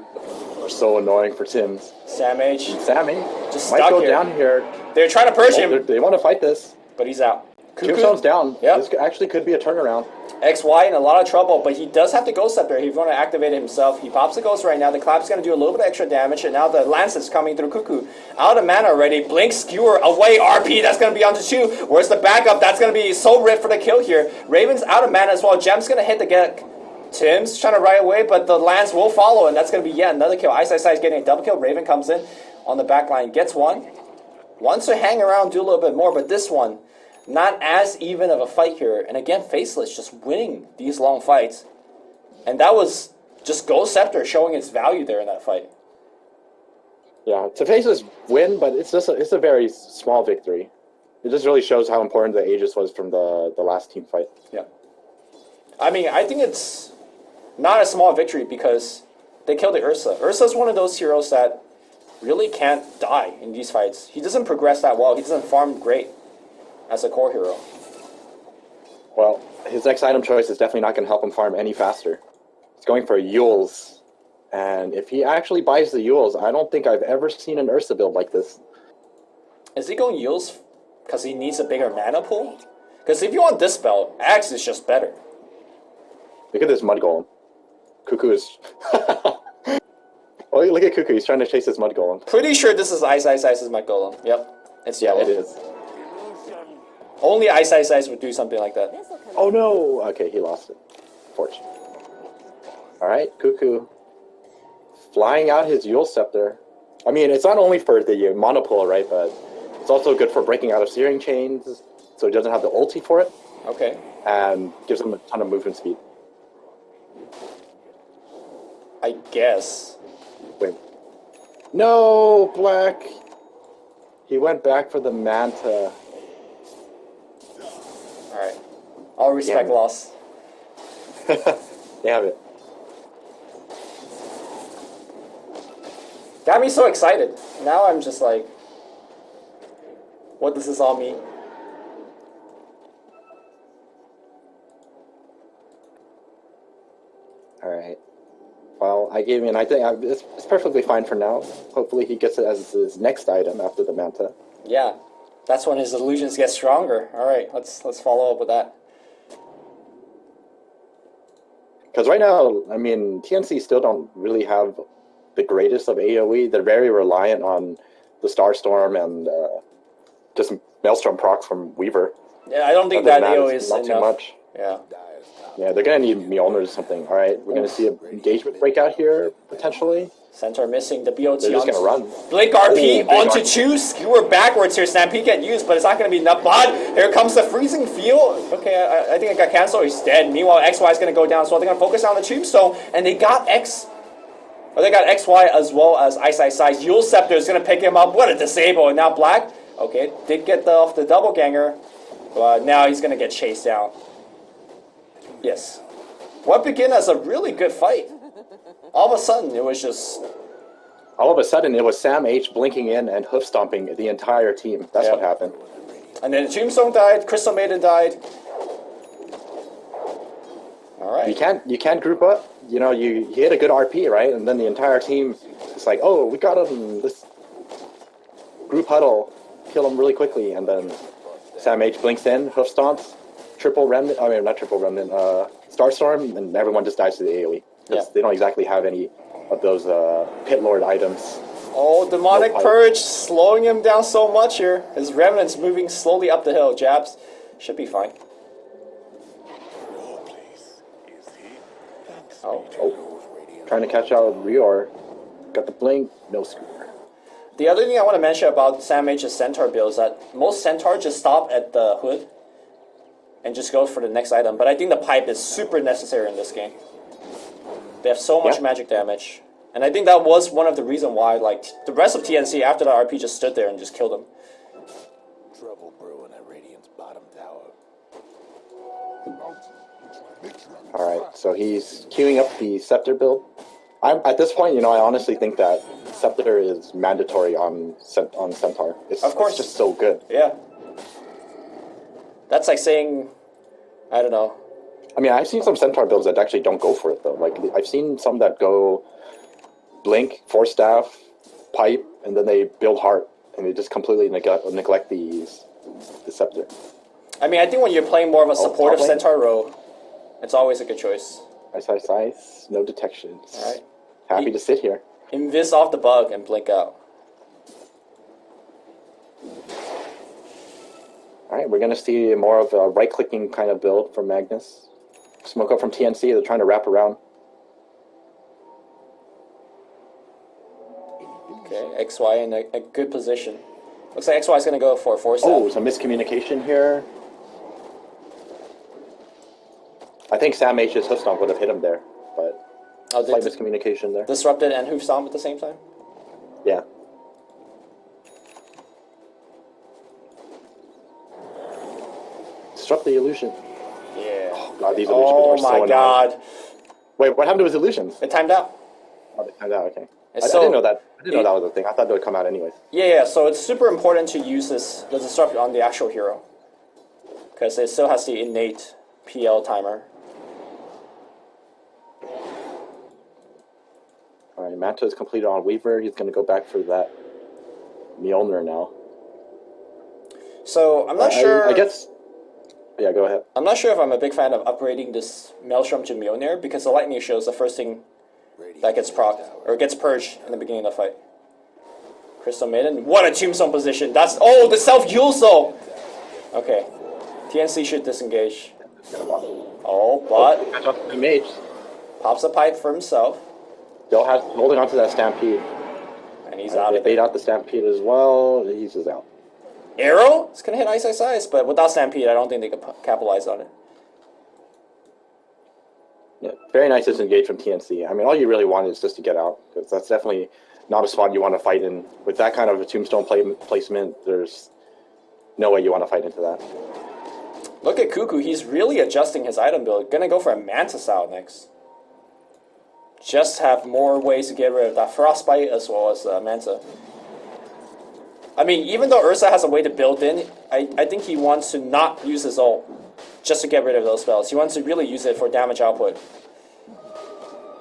are so annoying for Tims. SamH. Sammy Just might stuck go here. down here. They're trying to purge him, They want to fight this. but he's out. Tombstone's down. Yep. This actually could be a turnaround. XY in a lot of trouble, but he does have the Ghost Scepter. He's going to activate it himself. He pops the Ghost right now. The Clap's going to do a little bit of extra damage, and now the Lance is coming through Cuckoo. Out of mana already. Blink, Skewer, away, RP. That's going to be onto 2. Where's the backup? That's going to be Soul Rift for the kill here. Raven's out of mana as well. Gem's going to hit the get. Tim's trying to ride away, but the Lance will follow, and that's going to be yet another kill. Ice is getting a double kill. Raven comes in on the back line, gets one. Wants to hang around, do a little bit more, but this one, not as even of a fight here. And again, Faceless just winning these long fights. And that was just Ghost Scepter showing its value there in that fight. Yeah, it's a Faceless win, but it's a very small victory. It just really shows how important the Aegis was from the last team fight. Yeah. I mean, I think it's not a small victory because they killed the Ursa. Ursa's one of those heroes that really can't die in these fights. He doesn't progress that well. He doesn't farm great as a core hero. Well, his next item choice is definitely not going to help him farm any faster. He's going for Yules. And if he actually buys the Yules, I don't think I've ever seen an Ursa build like this. Is he going Yules because he needs a bigger mana pool? Because if you want Dispel, Axe is just better. Look at this Mud Golem. Cuckoo is... Oh, look at Cuckoo. He's trying to chase his Mud Golem. Pretty sure this is Ice's Mud Golem. Yep. It's yellow. It is. Only Ice would do something like that. Oh no! Okay, he lost it. Fortune. Alright, Cuckoo. Flying out his Yule Scepter. I mean, it's not only for the monopole, right? But it's also good for breaking out of Searing Chains, so he doesn't have the ulti for it. Okay. And gives him a ton of movement speed. I guess. Wait. No, Black! He went back for the Manta. Alright. I'll respect loss. Damn it. Got me so excited. Now I'm just like, what does this all mean? Alright. Well, I gave him, I think it's perfectly fine for now. Hopefully he gets it as his next item after the Manta. Yeah. That's when his illusions get stronger. Alright, let's follow up with that. Because right now, I mean, TnC still don't really have the greatest of AoE. They're very reliant on the Starstorm and just Maelstrom proc from Weaver. Yeah, I don't think that AoE is not enough. too much. Yeah. Yeah, they're going to need Mjolnir or something. All right, we're going to see an engagement breakout here, potentially. Centaur missing the BOT. They're just going to run. Blink RP Oh, onto 2, skewer backwards here. Stampede get used, but it's not going to be enough. But here comes the freezing field. Okay, I think it got cancelled. He's dead. Meanwhile, XY is going to go down, so they're going to focus on the Tombstone, and they got they got XY as well as Ice. Yule Scepter is going to pick him up. What a disable, and now Black. Okay, did get off the double ganger, but now he's going to get chased down. Yes. What began as a really good fight. All of a sudden, it was just... All of a sudden, it was Sam H blinking in and hoof stomping the entire team. That's what happened. And then Tombstone died, Crystal Maiden died. Alright. You can't group up. You know, you hit a good RP, right? And then the entire team is like, oh, we got him. This group huddle, kill him really quickly. And then Sam H blinks in, hoof stomps, triple remnant, I mean, not triple remnant, Starstorm, and everyone just dies to the AoE. Yeah. They don't exactly have any of those Pit Lord items. Oh, Demonic Purge slowing him down so much here. His remnant's moving slowly up the hill. Jabs should be fine. Oh. Trying to catch out Rior. Got the blink, no scooter. The other thing I want to mention about Sam H's Centaur build is that most Centaur just stop at the hood and just go for the next item. But I think the pipe is super necessary in this game. They have so much magic damage. And I think that was one of the reasons why, like, the rest of TnC after the RP just stood there and just killed him. Trouble brewing at Radiant's bottom tower. Alright, so he's queuing up the Scepter build. At this point, you know, I honestly think that Scepter is mandatory on Centaur. Of course. It's just so good. Yeah. That's like saying, I don't know. I mean, I've seen some Centaur builds that actually don't go for it, though. Like, I've seen some that go Blink, Force Staff, Pipe, and then they build Heart, and they just completely neglect the Scepter. I mean, I think when you're playing more of a supportive top lane? Centaur role, it's always a good choice. Ice, no detections. Alright. Happy to sit here. Invis off the bug and blink out. Alright, we're going to see more of a right-clicking kind of build from Magnus. Smoke up from TnC, they're trying to wrap around. Okay, XY in a good position. Looks like XY is going to go for a force. Oh, some miscommunication here. I think Sam H's hoof stomp would have hit him there, but slight miscommunication there. Disrupted and hoof stomp at the same time? Yeah. Disrupt the illusion. Yeah. Oh god, these illusions are so annoying. God. Wait, what happened to his illusions? It timed out. Oh, they timed out, okay. It's I didn't know that. I didn't know that was a thing. I thought it would come out anyways. Yeah. So it's super important to use the disrupt on the actual hero, because it still has the innate PL timer. All right, Manta is completed on Weaver. He's going to go back for that Mjolnir now. So I'm not sure. I guess. Yeah, go ahead. I'm not sure if I'm a big fan of upgrading this Maelstrom to Mjolnir, because the lightning show is the first thing that gets procced or gets purged in the beginning of the fight. Crystal Maiden, what a tombstone position! That's the self heal soul. Okay, TnC should disengage. Oh, but Catch off the mage. pops a pipe for himself, Still has holding on to that stampede. and he's out They of bait it. out the stampede as well. He's just out. Arrow? It's gonna hit Ice, but without Stampede, I don't think they could capitalize on it. Yeah, very nice disengage from TnC. I mean, all you really want is just to get out, because that's definitely not a spot you want to fight in. With that kind of a tombstone placement, there's no way you want to fight into that. Look at Cuckoo, he's really adjusting his item build. Gonna go for a Manta Sow next. Just have more ways to get rid of that Frostbite as well as Manta. I mean, even though Ursa has a way to build in, I think he wants to not use his ult just to get rid of those spells. He wants to really use it for damage output.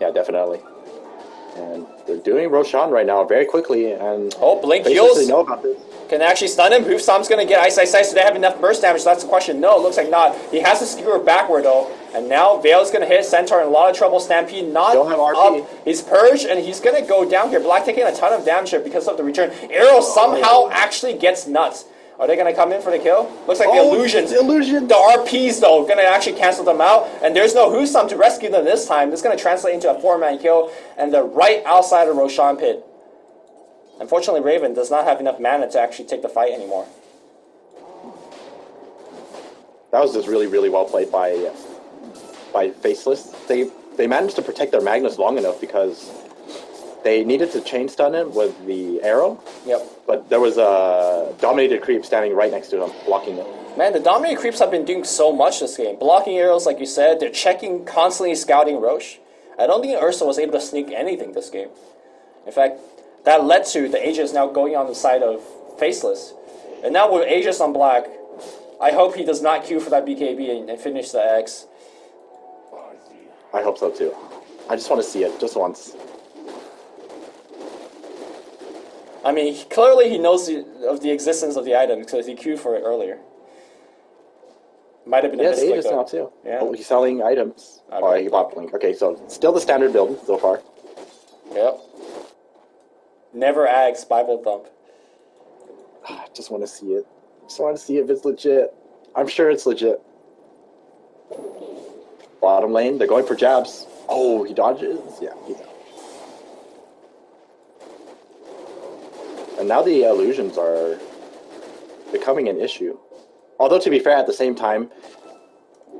Yeah, definitely. And they're doing Roshan right now very quickly, and Blink they heals. know about this. Can actually stun him. Hoof Stomp's gonna get Ice. Do they have enough burst damage? So that's the question. No, it looks like not. He has to skewer backward though. And now Veil's gonna hit Centaur in a lot of trouble. Stampede not Don't have RP. up. He's purged and he's gonna go down here. Black taking a ton of damage here because of the return. Arrow somehow actually gets nuts. Are they gonna come in for the kill? Looks like the illusions. Illusion. The RPs though gonna actually cancel them out. And there's no Hoof Stomp to rescue them this time. This is gonna translate into a 4-man kill. And they're right outside of Roshan pit. Unfortunately, Raven does not have enough mana to actually take the fight anymore. That was just really, really well played by Faceless. They managed to protect their Magnus long enough because they needed to chain stun him with the arrow. Yep. But there was a dominated creep standing right next to him, blocking it. Man, the dominated creeps have been doing so much this game. Blocking arrows, like you said. They're checking, constantly scouting Roche. I don't think Ursa was able to sneak anything this game. In fact, that led to the Aegis now going on the side of Faceless. And now with Aegis on black, I hope he does not queue for that BKB and finish the X. I hope so too. I just want to see it, just once. I mean, clearly he knows of the existence of the item because he queued for it earlier. Might have been a Yeah, misclick Aegis though. now too. Yeah. Oh, he's selling items. Okay. Oh, he bought Blink. Okay, so still the standard build so far. Yep. Never ags, Bible thump. I just want to see it. Just want to see if it's legit. I'm sure it's legit. Bottom lane, they're going for jabs. Oh, he dodges. Yeah, he's out. And now the illusions are becoming an issue. Although, to be fair, at the same time,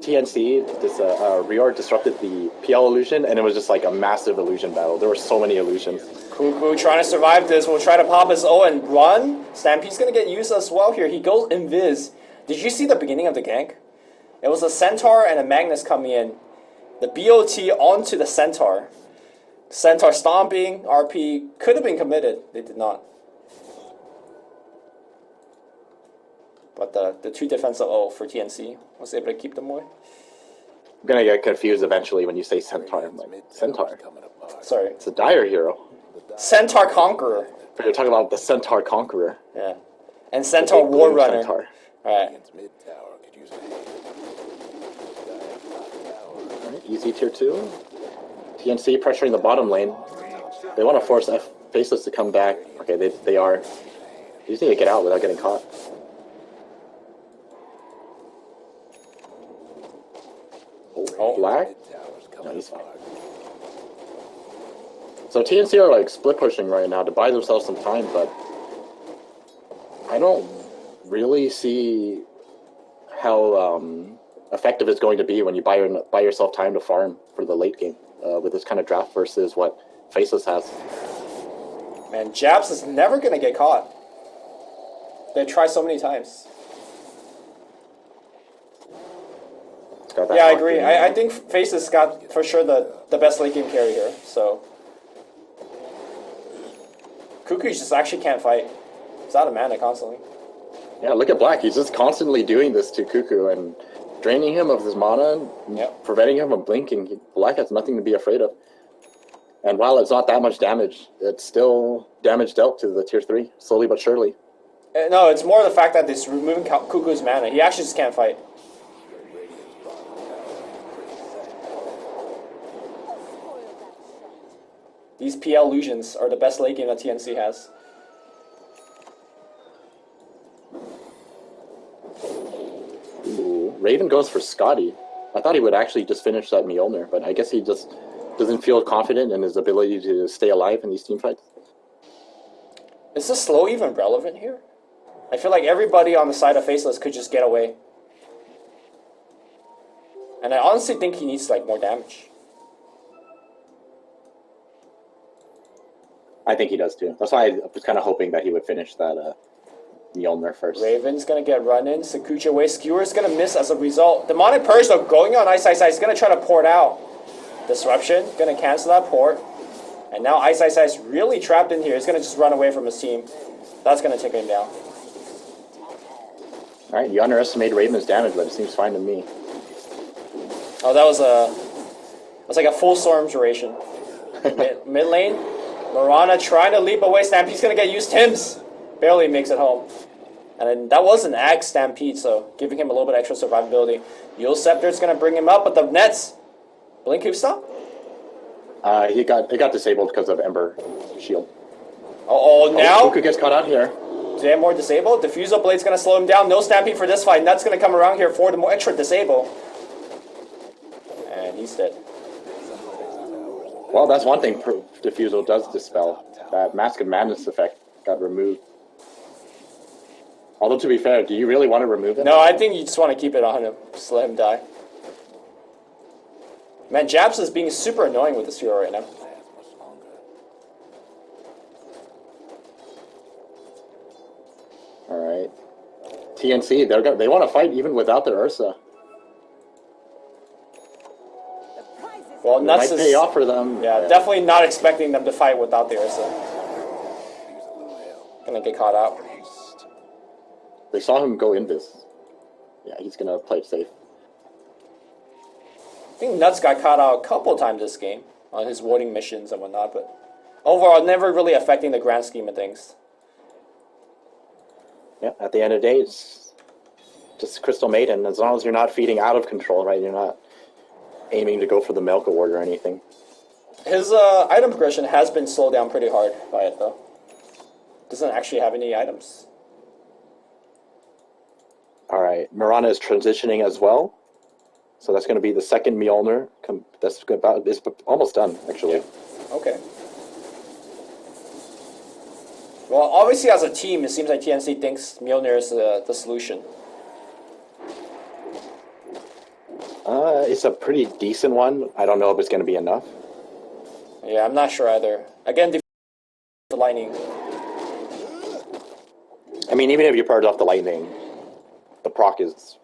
TnC, this reorg disrupted the PL illusion, and it was just like a massive illusion battle. There were so many illusions. Cuckoo trying to survive this. Will try to pop his O and run. Stampede's gonna get used as well here. He goes invis. Did you see the beginning of the gank? It was a Centaur and a Magnus coming in. The BOT onto the Centaur. Centaur stomping. RP could have been committed. They did not. But the 2 defensive O for TnC was able to keep them away. I'm gonna get confused eventually when you say Centaur. I'm like, Centaur? Sorry. It's a dire hero. Centaur Conqueror. But you're talking about the Centaur Conqueror. Yeah. And Centaur Big War blue Runner. Centaur. Alright. Mid tower could use a hand. Alright, easy tier 2. TnC pressuring the bottom lane. They want to force Faceless to come back. Okay, they are. You just need to get out without getting caught. Oh. Black? Tower's No, coming he's fine. apart. So TnC are like split pushing right now to buy themselves some time, but I don't really see how effective it's going to be when you buy yourself time to farm for the late game with this kind of draft versus what Faceless has. Man, Jabs is never gonna get caught. They try so many times. It's got that Yeah, I locked agree. in. I think Faceless got for sure the best late game carry here. So Cuckoo just actually can't fight. He's out of mana constantly. Yeah, look at Black. He's just constantly doing this to Cuckoo and draining him of his mana and Yep. preventing him from blinking. Black has nothing to be afraid of. And while it's not that much damage, it's still damage dealt to the tier 3, slowly but surely. No, it's more the fact that it's removing Cuckoo's mana. He actually just can't fight. These PL illusions are the best late game that TnC has. Ooh, Raven goes for Scotty. I thought he would actually just finish that Mjolnir, but I guess he just doesn't feel confident in his ability to stay alive in these team fights. Is the slow even relevant here? I feel like everybody on the side of Faceless could just get away. And I honestly think he needs like more damage. I think he does too. That's why I was kind of hoping that he would finish that Mjolnir first. Raven's gonna get run in. Sakuchi away. Skewer's gonna miss as a result. Demonic Purge though going on Ice. He's gonna try to port out. Disruption, gonna cancel that port. And now Ice really trapped in here. He's gonna just run away from his team. That's gonna take him down. Alright, you underestimated Raven's damage, but it seems fine to me. Oh, that was like a full storm duration. Mid lane, Mirana trying to leap away. Stampede's gonna get used. Tim's barely makes it home. And then that was an Ag Stampede, so giving him a little bit extra survivability. Yule Scepter's gonna bring him up, but the Nets. Blink who stop? It got disabled because of Ember Shield. Oh, now? Cuckoo gets caught out here. More disabled. Diffusal Blade's gonna slow him down. No Stampede for this fight. Nets gonna come around here for the more extra disable. And he's dead. Well, that's one thing Diffusal does dispel. That Mask of Madness effect got removed. Although, to be fair, do you really want to remove it? No, I think you just want to keep it on him. Just let him die. Man, Jabs is being super annoying with this hero right now. Alright. TnC, they want to fight even without their Ursa. Well, It Nuts might is... pay off for them. Yeah, definitely not expecting them to fight without the Ursa. Gonna get caught out. They saw him go invis. Yeah, he's gonna play it safe. I think Nuts got caught out a couple times this game on his warding missions and whatnot, but overall, never really affecting the grand scheme of things. Yeah, at the end of the day, it's just Crystal Maiden. As long as you're not feeding out of control, right? You're not aiming to go for the Milk Award or anything. His item progression has been slowed down pretty hard by it, though. Doesn't actually have any items. Alright, Mirana is transitioning as well. So that's going to be the second Mjolnir. That's it's almost done, actually. Yeah. Okay. Well, obviously as a team, it seems like TnC thinks Mjolnir is the solution. It's a pretty decent one. I don't know if it's going to be enough. Yeah, I'm not sure either. Again, the lightning. I mean, even if you purge off the lightning, the proc is...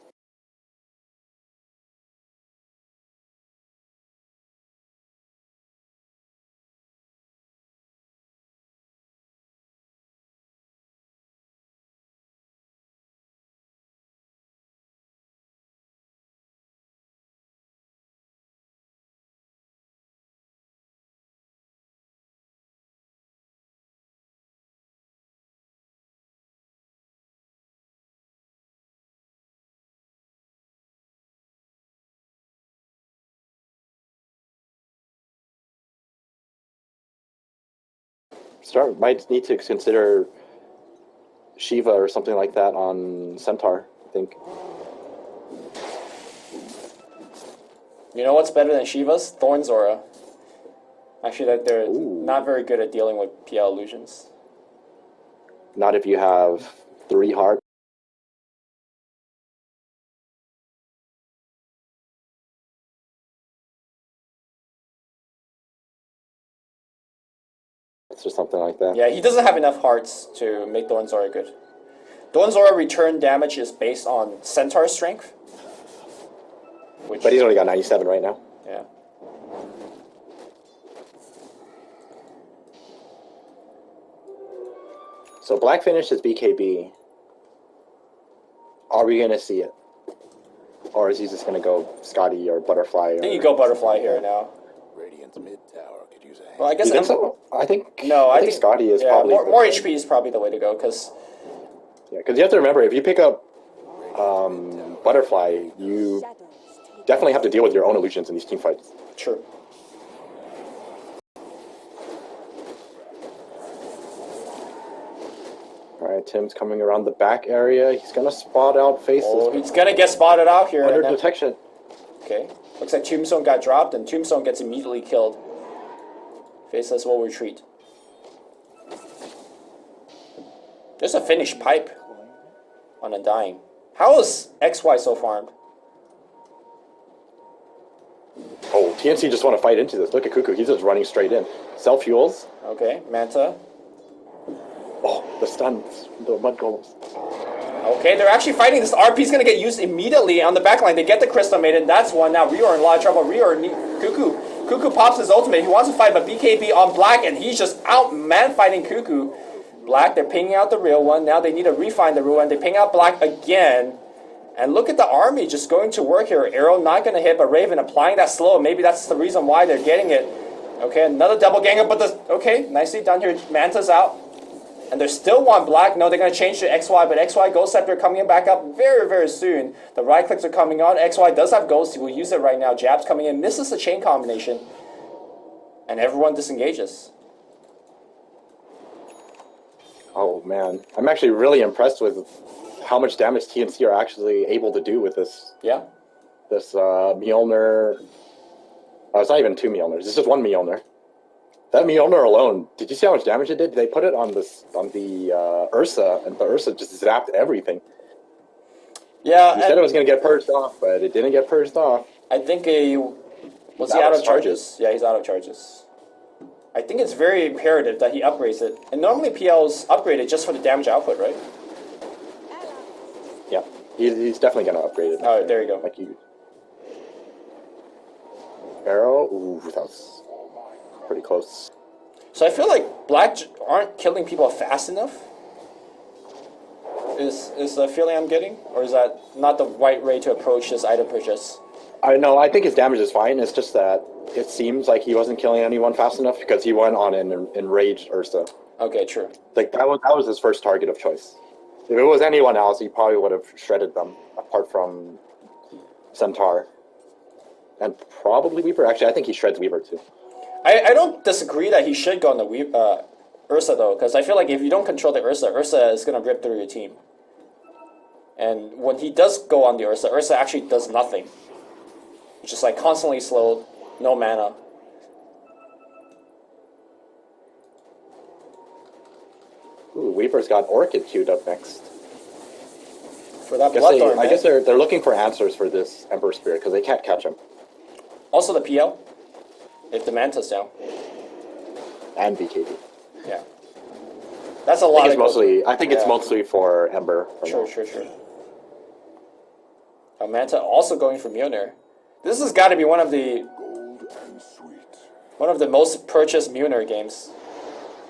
might need to consider Shiva or something like that on Centaur, I think. You know what's better than Shiva's? Thorn's Aura. Actually, that they're Ooh. not very good at dealing with PL illusions. Not if you have 3 hearts. Or something like that. Yeah, he doesn't have enough hearts to make Thorn's Aura good. Thorn's Aura return damage is based on Centaur strength. But he's only got 97 right now. Yeah. So black finishes BKB. Are we gonna see it, or is he just gonna go Scotty or Butterfly? I think you go Butterfly here now. Radiant's mid tower could use a hand. Well, I guess You think so? I think I think Scotty is yeah, probably more HP is probably the way to go because because you have to remember if you pick up Butterfly, you definitely have to deal with your own illusions in these team fights. true. All right, Tim's coming around the back area. He's gonna spot out Faceless Oh, he's gonna get spotted out here. under and then- detection. Okay, looks like Tombstone got dropped and Tombstone gets immediately killed. Faceless will retreat. There's a finished pipe on Undying. How is XY so farmed? Oh, TnC just want to fight into this. Look at Cuckoo. He's just running straight in. Self fuels. Okay, Manta. Oh, the stuns. The mud golems. Okay, they're actually fighting. This RP's gonna get used immediately on the backline. They get the Crystal Maiden. That's one. Now Rior in a lot of trouble. Cuckoo. Cuckoo pops his ultimate. He wants to fight, but BKB on Black, and he's just out man fighting Cuckoo. Black, they're pinging out the real one. Now they need to refine the real one. They ping out Black again. And look at the army just going to work here. Arrow not going to hit, but Raven applying that slow. Maybe that's the reason why they're getting it. Okay, another double ganger, but okay, nicely done here. Manta's out. And they still want Black. No, they're going to change to XY, but XY Ghost Scepter coming back up very, very soon. The right clicks are coming on. XY does have Ghost. He will use it right now. Jabs coming in. Misses the chain combination. And everyone disengages. Oh man, I'm actually really impressed with how much damage TnC are actually able to do with this. Yeah. This Mjolnir. Oh, it's not even two Mjolnirs. It's just one Mjolnir. That Mjolnir alone, did you see how much damage it did? They put it on the Ursa, and the Ursa just zapped everything. Yeah. You said it was going to get purged off, but it didn't get purged off. I think was he out of charges? Yeah, he's out of charges. I think it's very imperative that he upgrades it. And normally PL's upgraded just for the damage output, right? Yeah, he's definitely going to upgrade it. Oh, there you go. Like you. Arrow? Ooh, that was pretty close. So I feel like Black aren't killing people fast enough. Is the feeling I'm getting? Or is that not the right way to approach this item purchase? I know, I think his damage is fine. It's just that it seems like he wasn't killing anyone fast enough because he went on an enraged Ursa. Okay, true. Like that was his first target of choice. If it was anyone else, he probably would have shredded them, apart from Centaur. And probably Weaver. Actually, I think he shreds Weaver too. I don't disagree that he should go on the Ursa though, because I feel like if you don't control the Ursa is going to rip through your team. And when he does go on the Ursa actually does nothing. It's just like constantly slowed, no mana. Ooh, Weaver's got Orchid queued up next. For that Bloodthorn, I guess they're looking for answers for this Emperor Spirit because they can't catch him. Also the PL, if the Manta's down. And BKB. Yeah. That's a lot. I think it's mostly for Ember. Sure. Manta also going for Mjolnir. This has got to be one of the most purchased Mjolnir games.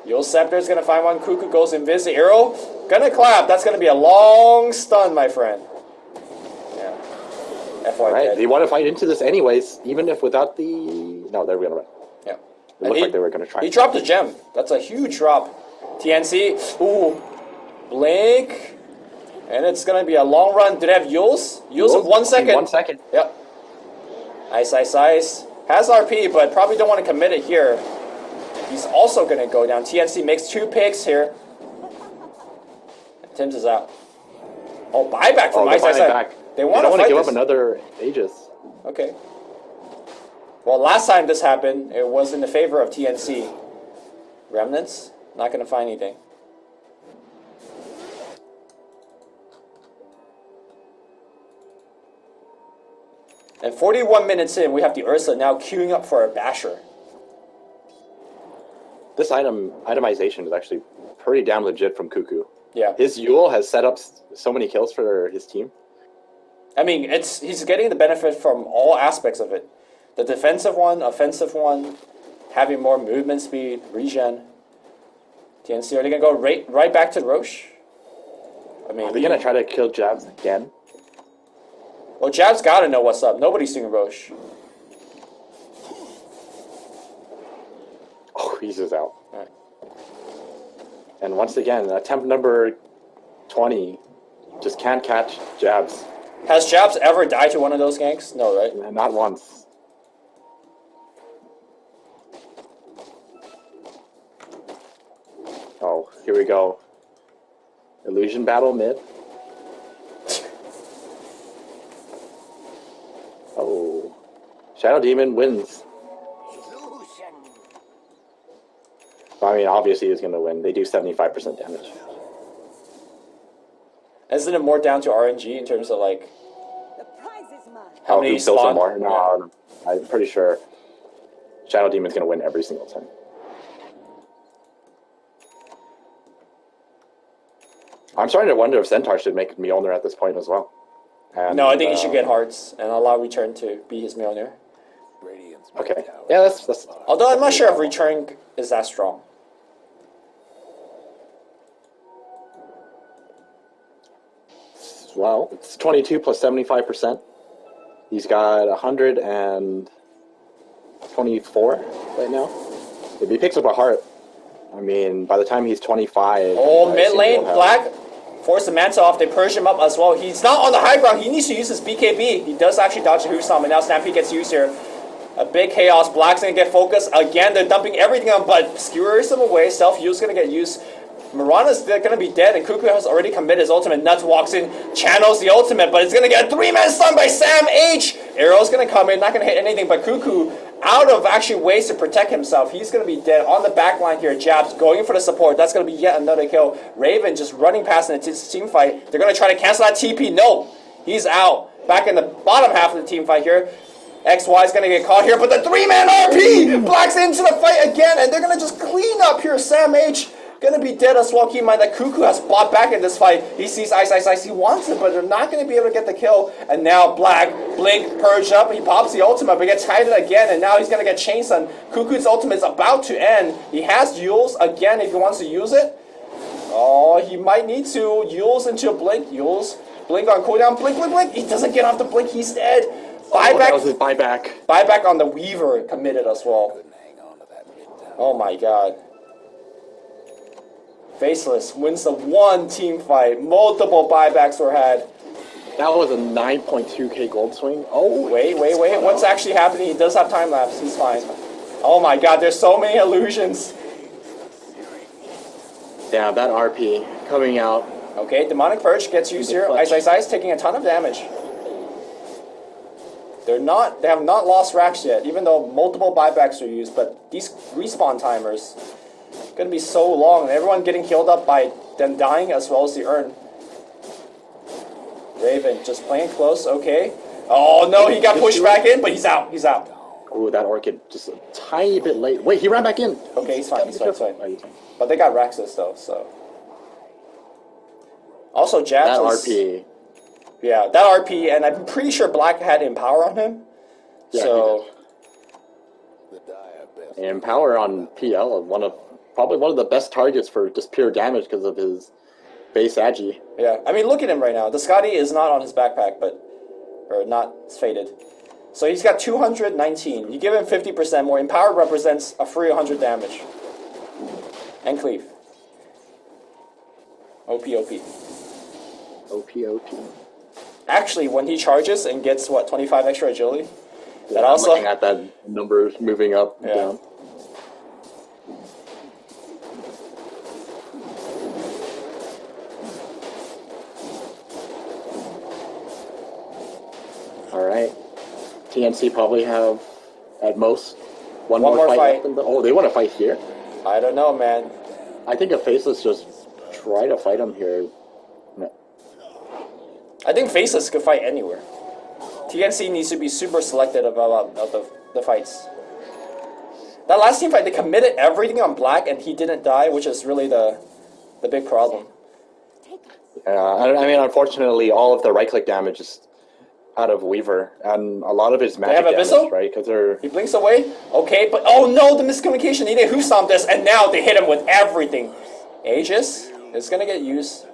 Yul Scepter's gonna find one. Cuckoo goes invis. Arrow gonna clap. That's gonna be a long stun, my friend. Yeah. FY Right, dead. they want to fight into this anyways, even if without the. No, they're gonna run. Yeah. It looked like they were gonna try. He dropped a gem. That's a huge drop. TnC. Ooh. Blink. And it's gonna be a long run. Do they have Yules? Yules in 1 second. 1 second. Yep. Nice. Has RP, but probably don't want to commit it here. He's also going to go down. TnC makes 2 picks here. Tim's is out. Oh, buyback from Ice. They want to give up another Aegis. Okay. Well, last time this happened, it was in the favor of TnC. Remnants, not going to find anything. And 41 minutes in, we have the Ursa now queuing up for a Basher. This itemization is actually pretty damn legit from Cuckoo. Yeah. His Yule has set up so many kills for his team. I mean, he's getting the benefit from all aspects of it. The defensive one, offensive one, having more movement speed, regen. TnC, are they gonna go right back to Roche? I mean, Are they gonna try to kill Jabs again? well, Jab's gotta know what's up. Nobody's doing Roche. Oh, he's just out. Alright. And once again, attempt number 20 just can't catch Jabs. Has Jabs ever died to one of those ganks? No, right? Not once. Oh, here we go. Illusion battle mid. Oh. Shadow Demon wins. I mean, obviously he's going to win. They do 75% damage. Isn't it more down to RNG in terms of like The prize is mine. how many who kills spawn? him more? No, I'm pretty sure Shadow Demon's going to win every single time. I'm starting to wonder if Centaur should make Mjolnir at this point as well. And, No, I think he should get hearts and allow Return to be his Mjolnir. Radiant's Okay. middle tower. Yeah, that's Although I'm not sure if Return is that strong. well, it's 22 plus 75%. He's got 124 right now. If he picks up a heart, I mean, by the time he's 25... Oh, I mid assume lane, he'll have- Black force the Manta off. They purge him up as well. He's not on the high ground. He needs to use his BKB. He does actually dodge the Husam, and now Stampede gets used here. A big chaos. Black's gonna get focused again. They're dumping everything on, but skewers him away. Self-use gonna get used. Mirana's gonna be dead, and Cuckoo has already committed his ultimate. Nuts walks in, channels the ultimate, but it's gonna get a 3-man stun by Sam H. Arrow's gonna come in, not gonna hit anything, but Cuckoo, out of actually ways to protect himself, he's gonna be dead. On the back line here, Jabs going for the support. That's gonna be yet another kill. Raven just running past in a team fight. They're gonna try to cancel that TP. No, he's out. Back in the bottom half of the team fight here. XY is gonna get caught here, but the 3-man RP! Black's into the fight again, and they're gonna just clean up here. Sam H gonna be dead as well. Keep in mind that Cuckoo has bought back in this fight. He sees Ice. He wants it, but they're not gonna be able to get the kill. And now Black, Blink, purged up. He pops the ultimate, but gets tied again, and now he's gonna get chain stun. Cuckoo's ultimate is about to end. He has Yules again if he wants to use it. Oh, he might need to. Yules into a Blink. Yules, Blink on cooldown. Blink. He doesn't get off the Blink. He's dead. That was his buyback. Buyback on the Weaver committed as well. Couldn't hang on to that mid tower. Oh my god. Faceless wins the one team fight. Multiple buybacks were had. That was a 9.2k gold swing. Oh, Wait. What's actually happening? He does have time lapse. He's fine. Oh my god, there's so many illusions. yeah, that RP coming out. Okay, Demonic Purge gets used here. Ice taking a ton of damage. They have not lost racks yet, even though multiple buybacks are used, but these respawn timers gonna be so long, and everyone getting healed up by them dying as well as the urn. Raven just playing close, okay. Oh no, he got pushed back in, but he's out. Oh, that Orchid just a tiny bit late. Wait, he ran back in. Okay, he's fine. Oh, he's fine. But they got Raxus though, so. Also, Jabs That is, RP. yeah, that RP, and I'm pretty sure Black had Empower on him. Yeah, So, The dire best. And Power on PL, probably one of the best targets for just pure damage because of his base agi. yeah. I mean, look at him right now. The Scotty is not on his backpack, or not, it's faded. So he's got 219. You give him 50% more. Empower represents a free 100 damage. And cleave. OP. OP. Actually, when he charges and gets, 25 extra agility? Yeah, That I'm also... looking at that numbers moving up and Yeah. down. All right. TnC probably have at most one One more fight. left. Oh, they want to fight here? I don't know, man. I think a Faceless just try to fight him here. No. I think Faceless could fight anywhere. TnC needs to be super selective about the fights. That last team fight, they committed everything on Black and he didn't die, which is really the big problem. I mean, unfortunately, all of the right-click damage is out of Weaver, and a lot of his magic have damage, Abyssal? right? Because they're... He blinks away. Okay, but oh no, the miscommunication. He didn't Husam this, and now they hit him with everything. Aegis is gonna get used.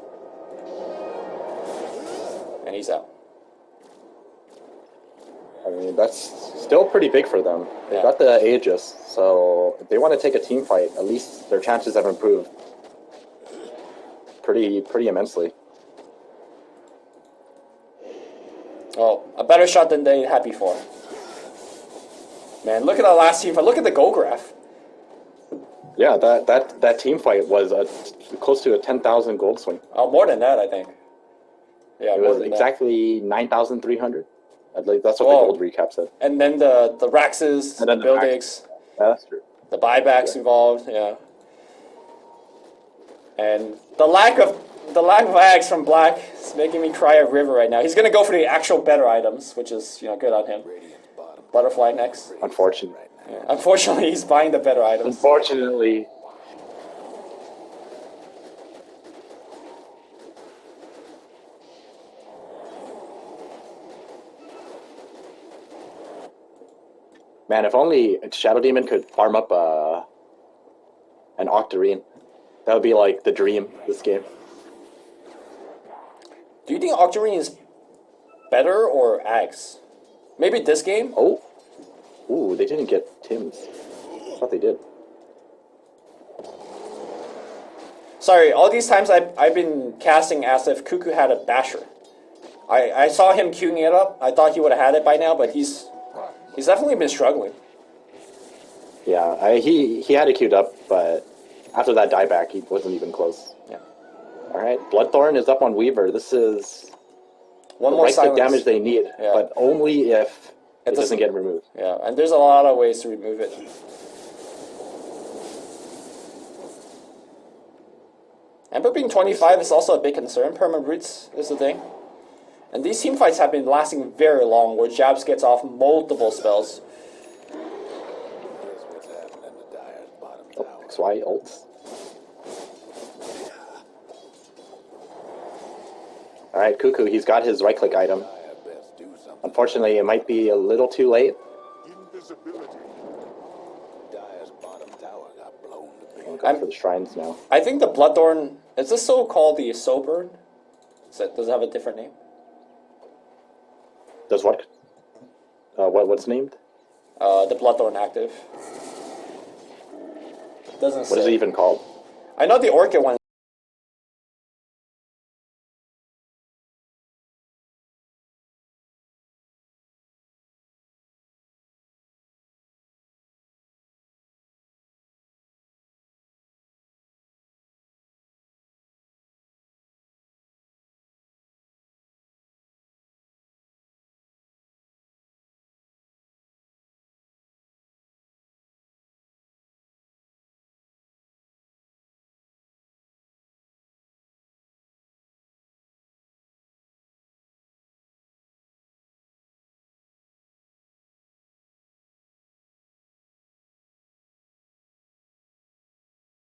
And he's out. I mean, that's still pretty big for them. They Yeah. got the Aegis, so if they want to take a team fight, at least their chances have improved pretty immensely. Oh, a better shot than they had before. Man, look at the last team fight. Look at the goal graph. Yeah, that team fight was close to a 10,000 gold swing. Oh, more than that, I think. Yeah, It more was than exactly 9,300. That's what the Whoa. gold recap said. that. And then the Raxes, And the then the buildings, Yeah, that's true. the buybacks involved, yeah. And the lack of ags from Black is making me cry a river right now. He's gonna go for the actual better items, which is good on him. Radiant's bottom Butterfly next. Unfortunate. Yeah. Unfortunately, he's buying the better items. Unfortunately. Man, if only Shadow Demon could farm up an Octarine. That would be like the dream this game. Do you think Octarine is better or Ags? Maybe this game? Oh. Ooh, they didn't get Tim's. I thought they did. Sorry, all these times I've been casting as if Cuckoo had a Basher. I saw him queuing it up. I thought he would have had it by now, but he's definitely been struggling. Yeah, he had it queued up, but after that dieback, he wasn't even close. Yeah. All right, Bloodthorn is up on Weaver. This is One the more right click silence. damage they need, Yeah. but only if it doesn't doesn't- get removed. Yeah, and there's a lot of ways to remove it. Ember being 25 is also a big concern. Perma roots is the thing. And these team fights have been lasting very long, where Jabs gets off multiple spells. Here's what's happening to Dyer's bottom Oh, tower. XY ults. All right, Cuckoo, he's got his right click item. Dyer best do something. Unfortunately, it might be a little too late. Dyer's bottom tower got blown to bits. We'll go for the shrines now. I think the Bloodthorn, is this so called the Soulburn? Does it have a different name? Does what? What's named? The Bloodthorn active. Doesn't say. What is it even called? I know the Orchid one